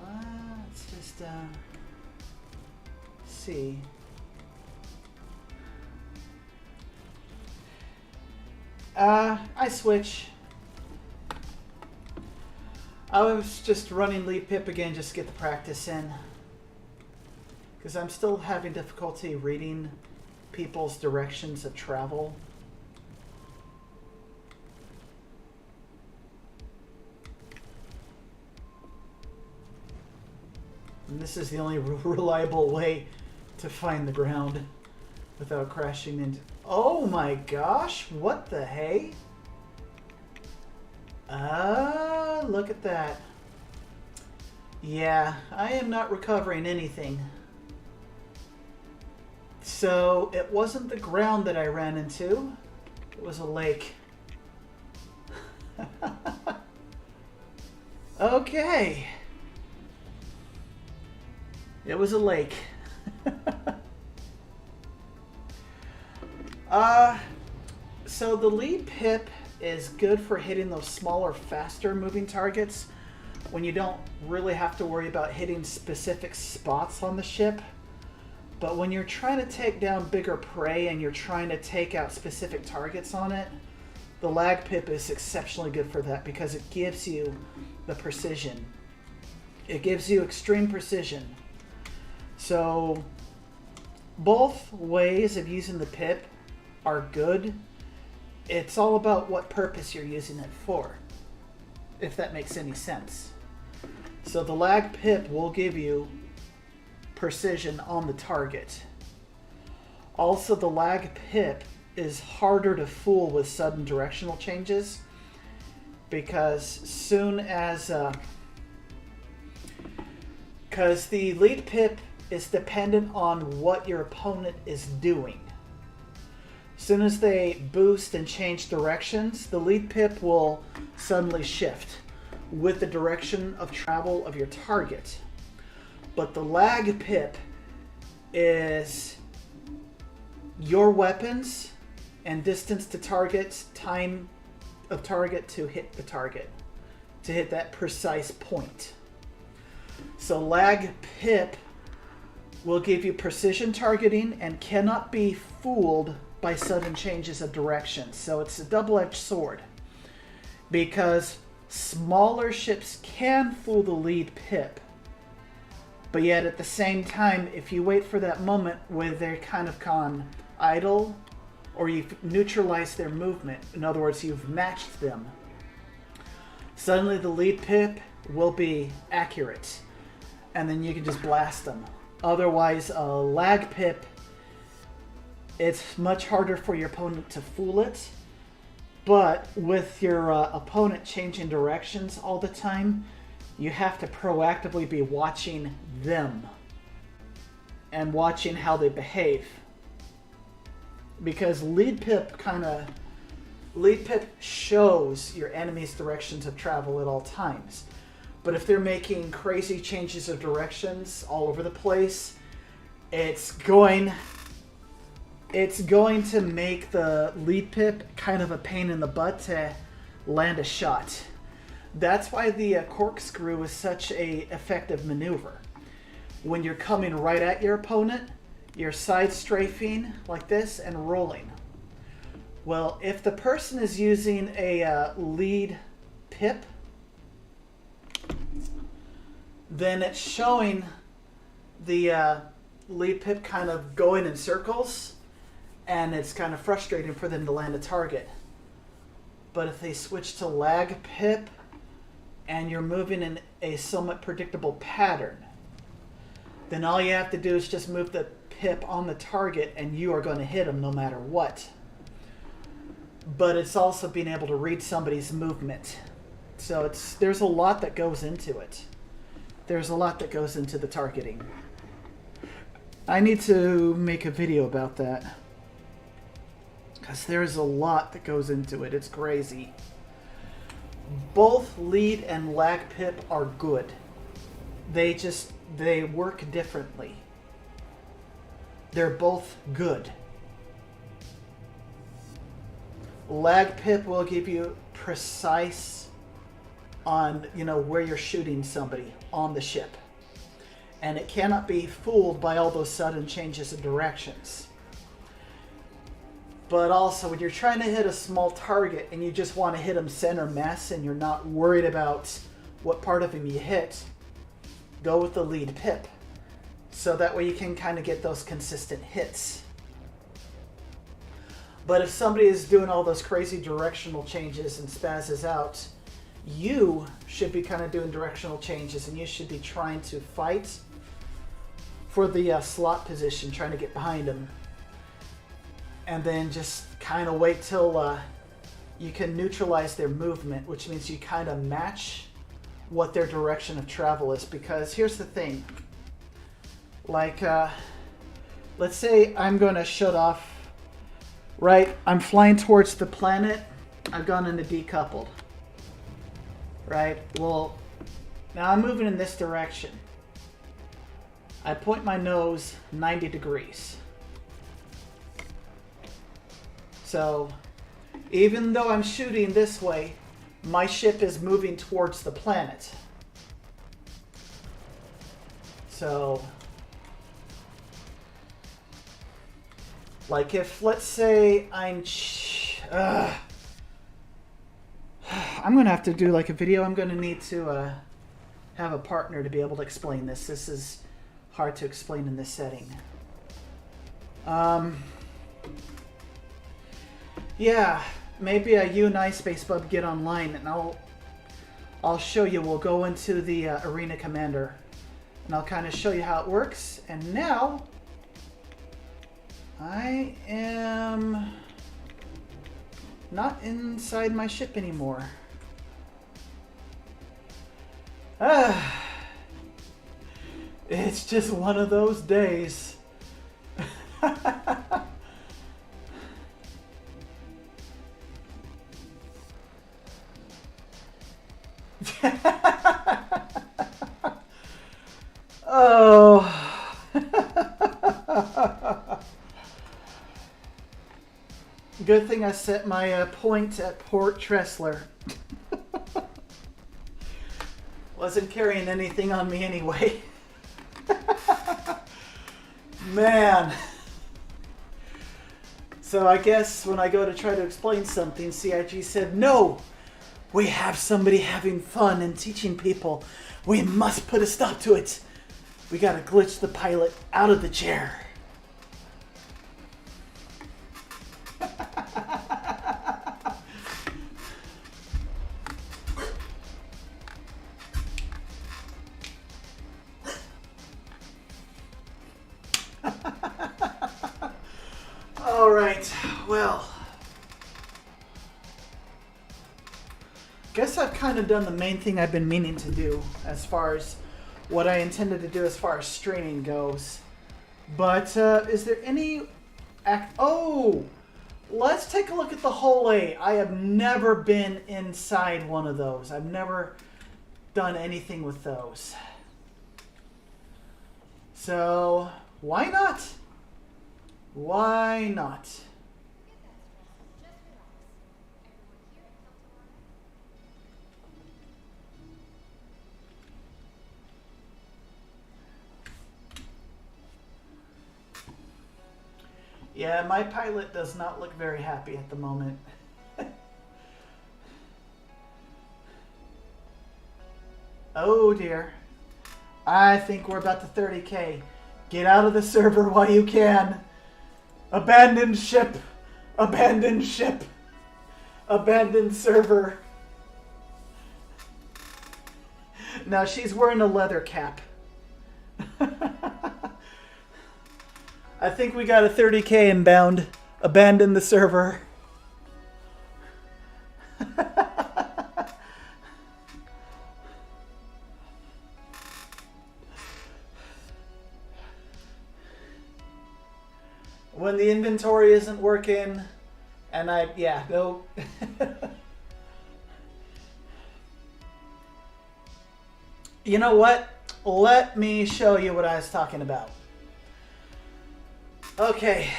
let's just see. I switch. I was just running lead pip again just to get the practice in. Because I'm still having difficulty reading people's directions of travel. And this is the only reliable way to find the ground without crashing into... Oh my gosh, what the hey? Look at that. Yeah, I am not recovering anything. So, it wasn't the ground that I ran into. It was a lake. Okay. It was a lake. So the lead pip is good for hitting those smaller, faster moving targets when you don't really have to worry about hitting specific spots on the ship. But when you're trying to take down bigger prey and you're trying to take out specific targets on it, the lag pip is exceptionally good for that because it gives you the precision. It gives you extreme precision. So both ways of using the pip are good. It's all about what purpose you're using it for, if that makes any sense. So the lag pip will give you precision on the target. Also, the lag pip is harder to fool with sudden directional changes because soon as because the lead pip is dependent on what your opponent is doing. As soon as they boost and change directions, the lead pip will suddenly shift with the direction of travel of your target. But the lag pip is your weapons and distance to targets, time of target to hit the target. to hit that precise point. So lag pip will give you precision targeting and cannot be fooled by sudden changes of direction. So it's a double-edged sword, because smaller ships can fool the lead pip, but yet at the same time, if you wait for that moment where they're kind of gone idle, or you've neutralized their movement, in other words, you've matched them, suddenly the lead pip will be accurate, and then you can just blast them. Otherwise, a lag pip, it's much harder for your opponent to fool it, but with your opponent changing directions all the time, you have to proactively be watching them and watching how they behave. Because lead pip shows your enemy's directions of travel at all times. But if they're making crazy changes of directions all over the place, it's going to make the lead pip kind of a pain in the butt to land a shot. That's why the corkscrew is such a effective maneuver. When you're coming right at your opponent, you're side strafing like this and rolling. Well, if the person is using a lead pip, then it's showing the lead pip kind of going in circles, and it's kind of frustrating for them to land a target. But if they switch to lag pip and you're moving in a somewhat predictable pattern, then all you have to do is just move the pip on the target and you are going to hit them no matter what. But it's also being able to read somebody's movement. So there's a lot that goes into it. There's a lot that goes into the targeting. I need to make a video about that, because there's a lot that goes into it. It's crazy. Both lead and lag pip are good. They work differently. They're both good. Lag pip will give you precise on, where you're shooting somebody on the ship. And it cannot be fooled by all those sudden changes of directions. But also, when you're trying to hit a small target and you just want to hit them center mass and you're not worried about what part of him you hit, go with the lead pip. So that way you can kind of get those consistent hits. But if somebody is doing all those crazy directional changes and spazzes out, you should be kind of doing directional changes, and you should be trying to fight for the slot position, trying to get behind them. And then just kind of wait till you can neutralize their movement, which means you kind of match what their direction of travel is. Because here's the thing. Like, let's say I'm going to shut off, right? I'm flying towards the planet. I've gone into decoupled. Right? Well, now I'm moving in this direction. I point my nose 90 degrees. So, even though I'm shooting this way, my ship is moving towards the planet. So, like if, let's say I'm going to have to do like a video. I'm going to need to have a partner to be able to explain this. This is hard to explain in this setting. Yeah, maybe you and I, Spacebub, get online and I'll show you. We'll go into the Arena Commander and I'll kind of show you how it works. And now I am not inside my ship anymore. It's just one of those days. Oh. Good thing I set my point at Port Tressler. Wasn't carrying anything on me anyway. Man. So I guess when I go to try to explain something, CIG said, no, we have somebody having fun and teaching people. We must put a stop to it. We gotta glitch the pilot out of the chair. All right, well, guess I've kind of done the main thing I've been meaning to do as far as what I intended to do as far as streaming goes. But is there any oh, let's take a look at the Hole A. I have never been inside one of those. I've never done anything with those. So why not? Why not? Yeah, my pilot does not look very happy at the moment. Oh dear. I think we're about to 30K. Get out of the server while you can. Abandoned ship. Abandoned ship. Abandoned server. Now she's wearing a leather cap. I think we got a 30K inbound. Abandon the server. When the inventory isn't working, and no. You know what? Let me show you what I was talking about. Okay.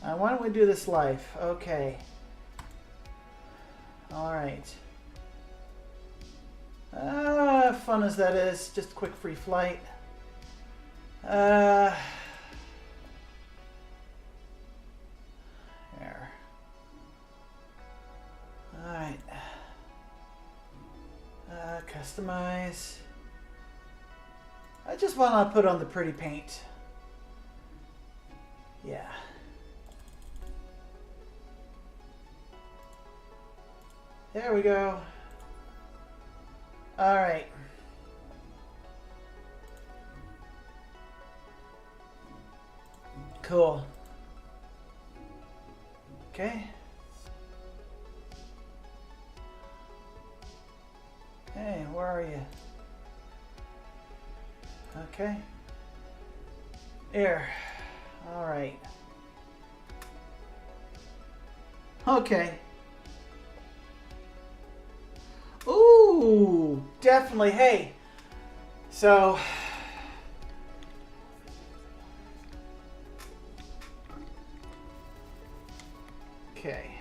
Why don't we do this live? Okay. Alright. Fun as that is, just a quick free flight. There. Alright. Customize. I just want to put on the pretty paint. Yeah. There we go. All right. Cool. Okay. Hey, where are you? Okay. Here. All right. Okay. Ooh, definitely. Hey. So. Okay.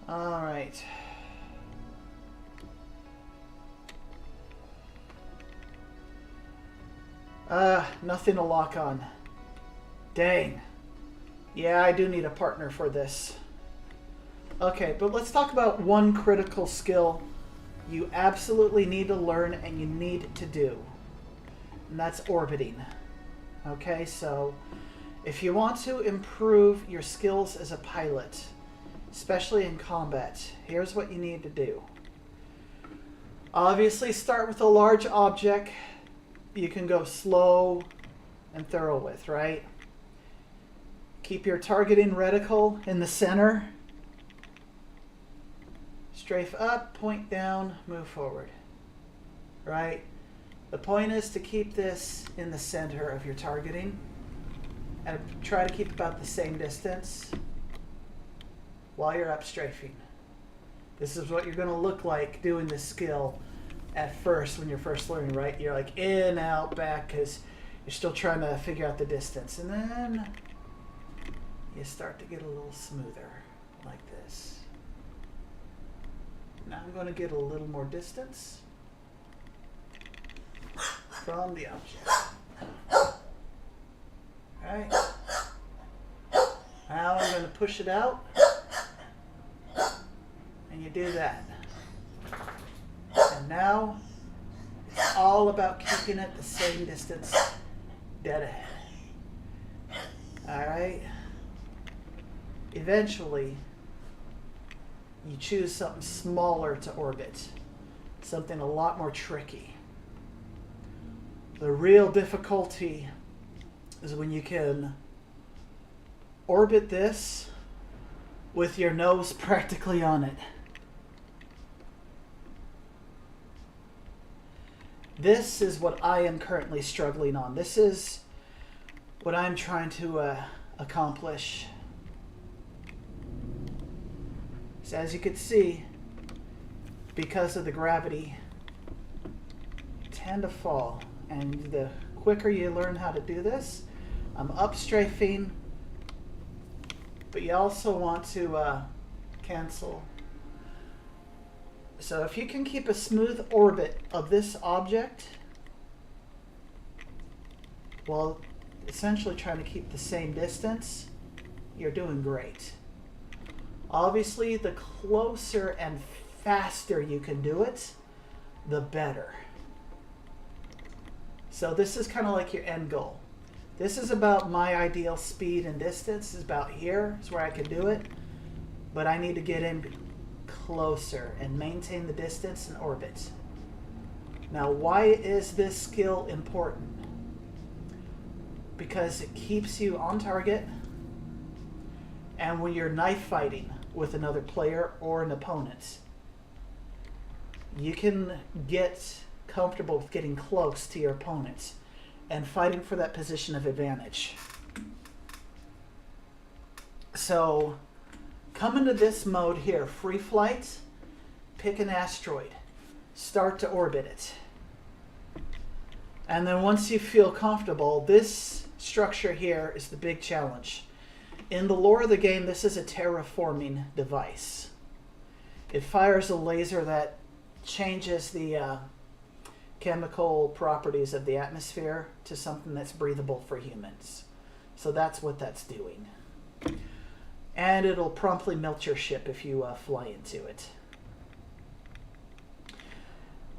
All right. Nothing to lock on. Dang. Yeah, I do need a partner for this. Okay, but let's talk about one critical skill you absolutely need to learn and you need to do. And that's orbiting. Okay, so if you want to improve your skills as a pilot, especially in combat, here's what you need to do. Obviously, start with a large object you can go slow and thorough with, right? Keep your targeting reticle in the center. Strafe up, point down, move forward. Right? The point is to keep this in the center of your targeting and try to keep about the same distance while you're up strafing. This is what you're going to look like doing this skill at first when you're first learning, right? You're like in, out, back, because you're still trying to figure out the distance. And then you start to get a little smoother like this. Now I'm going to get a little more distance from the object. Alright. Now I'm going to push it out. And you do that. And now it's all about keeping it the same distance dead ahead. Alright. Eventually, you choose something smaller to orbit. Something a lot more tricky. The real difficulty is when you can orbit this with your nose practically on it. This is what I am currently struggling on. This is what I'm trying to accomplish. So as you can see, because of the gravity, you tend to fall. And the quicker you learn how to do this, I'm up strafing, but you also want to cancel. So if you can keep a smooth orbit of this object, while essentially trying to keep the same distance, you're doing great. Obviously, the closer and faster you can do it, the better. So this is kind of like your end goal. This is about my ideal speed and distance. Is about here is where I can do it, but I need to get in closer and maintain the distance and orbit. Now, why is this skill important? Because it keeps you on target, and when you're knife fighting with another player or an opponent, you can get comfortable with getting close to your opponent and fighting for that position of advantage. So come into this mode here, free flight, pick an asteroid, start to orbit it. And then once you feel comfortable, this structure here is the big challenge. In the lore of the game, this is a terraforming device. It fires a laser that changes the chemical properties of the atmosphere to something that's breathable for humans. So that's what that's doing. And it'll promptly melt your ship if you fly into it.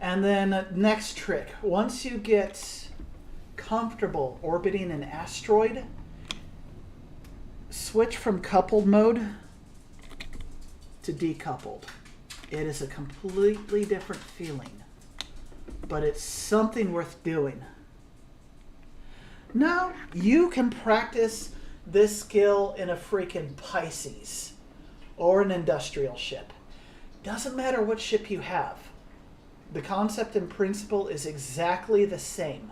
And then next trick, once you get comfortable orbiting an asteroid, switch from coupled mode to decoupled. It is a completely different feeling, but it's something worth doing. Now, you can practice this skill in a freaking Pisces or an industrial ship. Doesn't matter what ship you have. The concept and principle is exactly the same.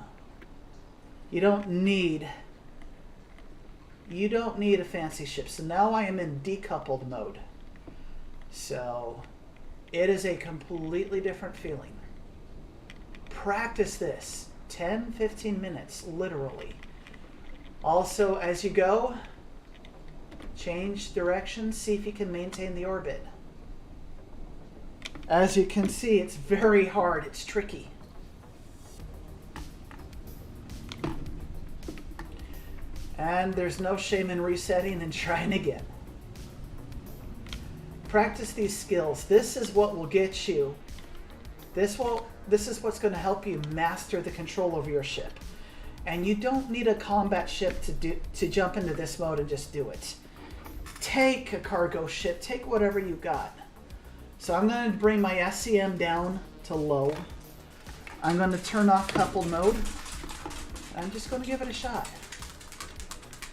You don't need a fancy ship. So now I am in decoupled mode. So it is a completely different feeling. Practice this 10-15 minutes, literally. Also, as you go, change direction, see if you can maintain the orbit. As you can see, it's very hard, it's tricky. And there's no shame in resetting and trying again. Practice these skills. This is what will get you. This is what's going to help you master the control over your ship. And you don't need a combat ship to jump into this mode and just do it. Take a cargo ship, take whatever you got. So I'm going to bring my SCM down to low. I'm going to turn off coupled mode. I'm just going to give it a shot.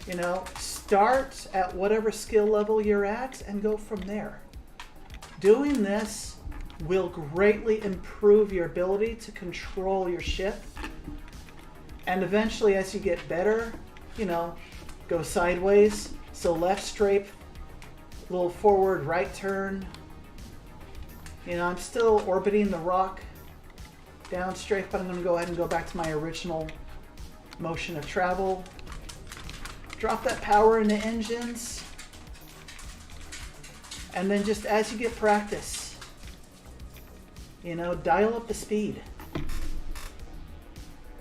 You know, start at whatever skill level you're at and go from there. Doing this will greatly improve your ability to control your ship. And eventually, as you get better, you know, go sideways. So left strafe, little forward right turn. You know, I'm still orbiting the rock down strafe, but I'm going to go ahead and go back to my original motion of travel. drop that power into engines. And then just as you get practice, you know, dial up the speed.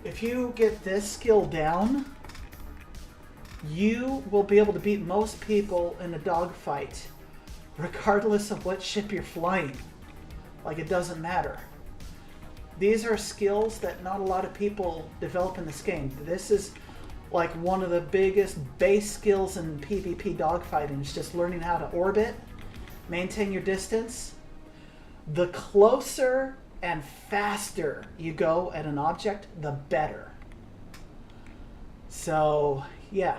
If you get this skill down, you will be able to beat most people in a dogfight, regardless of what ship you're flying. Like, it doesn't matter. These are skills that not a lot of people develop in this game. This is like one of the biggest base skills in PvP dogfighting. It's just learning how to orbit, maintain your distance. The closer and faster you go at an object, the better. So, yeah.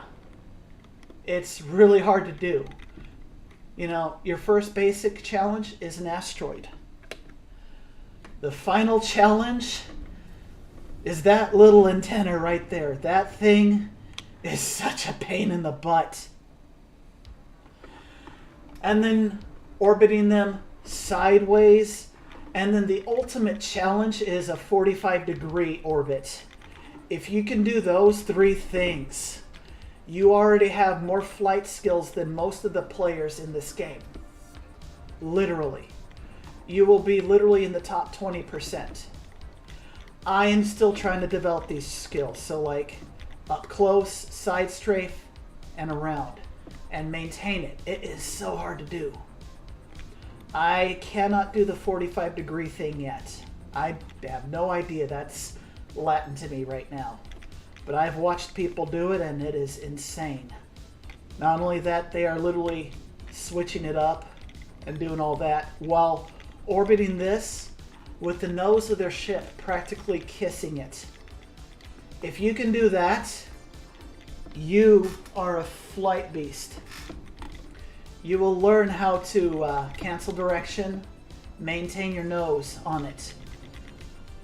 It's really hard to do. You know, your first basic challenge is an asteroid. The final challenge is that little antenna right there. That thing is such a pain in the butt. And then orbiting them sideways. And then the ultimate challenge is a 45-degree orbit. If you can do those 3 things, you already have more flight skills than most of the players in this game. Literally. You will be literally in the top 20%. I am still trying to develop these skills. So like up close, side strafe, and around. And maintain it. It is so hard to do. I cannot do the 45-degree thing yet. I have no idea. That's Latin to me right now. But I've watched people do it and it is insane. Not only that, they are literally switching it up and doing all that while orbiting this with the nose of their ship practically kissing it. If you can do that, you are a flight beast. You will learn how to cancel direction, maintain your nose on it.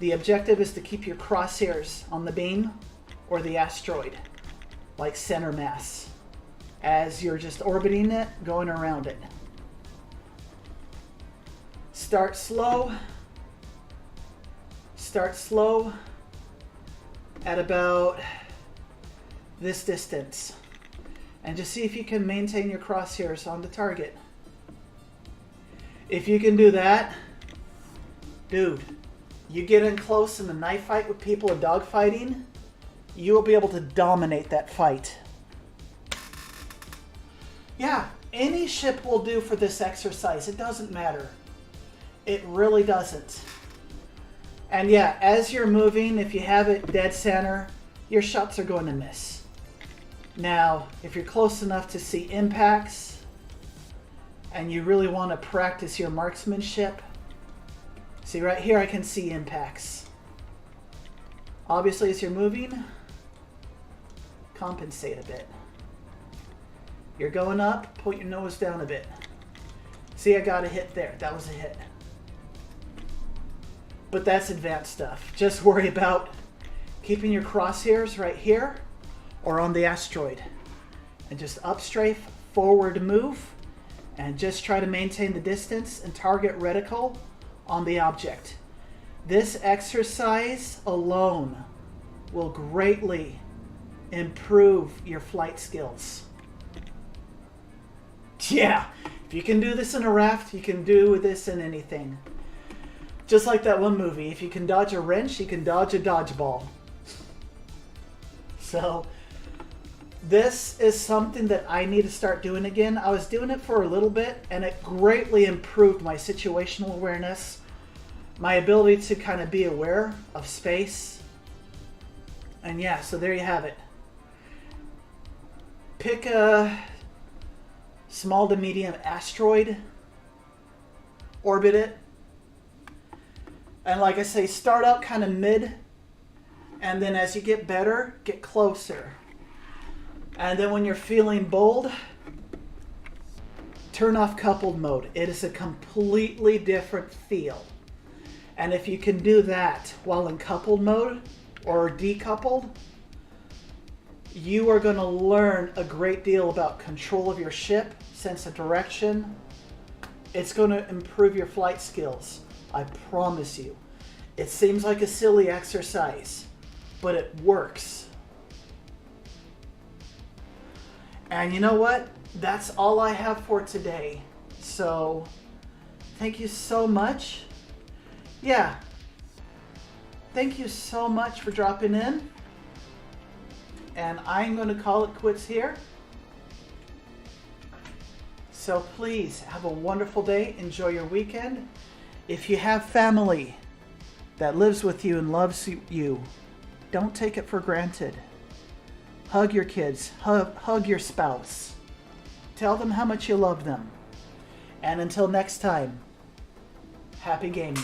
The objective is to keep your crosshairs on the beam or the asteroid, like center mass, as you're just orbiting it, going around it. Start slow at about this distance. And just see if you can maintain your crosshairs on the target. If you can do that, dude, you get in close in a knife fight with people in dogfighting, you will be able to dominate that fight. Yeah, any ship will do for this exercise. It doesn't matter. It really doesn't. And yeah, as you're moving, if you have it dead center, your shots are going to miss. Now, if you're close enough to see impacts, and you really want to practice your marksmanship, see right here I can see impacts. Obviously as you're moving, compensate a bit. You're going up, point your nose down a bit. See, I got a hit there. That was a hit. But that's advanced stuff. Just worry about keeping your crosshairs right here or on the asteroid. And just up strafe, forward move, and just try to maintain the distance and target reticle on the object. This exercise alone will greatly improve your flight skills. Yeah, if you can do this in a raft, you can do this in anything. Just like that one movie, if you can dodge a wrench, you can dodge a dodgeball. So, this is something that I need to start doing again. I was doing it for a little bit, and it greatly improved my situational awareness, my ability to kind of be aware of space. And yeah, so there you have it. Pick a small to medium asteroid, orbit it, and like I say, start out kind of mid, and then as you get better, get closer. And then when you're feeling bold, turn off coupled mode. It is a completely different feel. And if you can do that while in coupled mode or decoupled, you are going to learn a great deal about control of your ship, sense of direction. It's going to improve your flight skills. I promise you. It seems like a silly exercise, but it works. And you know what? That's all I have for today. So, thank you so much. Yeah. Thank you so much for dropping in. And I'm going to call it quits here. So please have a wonderful day. Enjoy your weekend. If you have family that lives with you and loves you, don't take it for granted. Hug your kids. Hug your spouse. Tell them how much you love them. And until next time, happy gaming.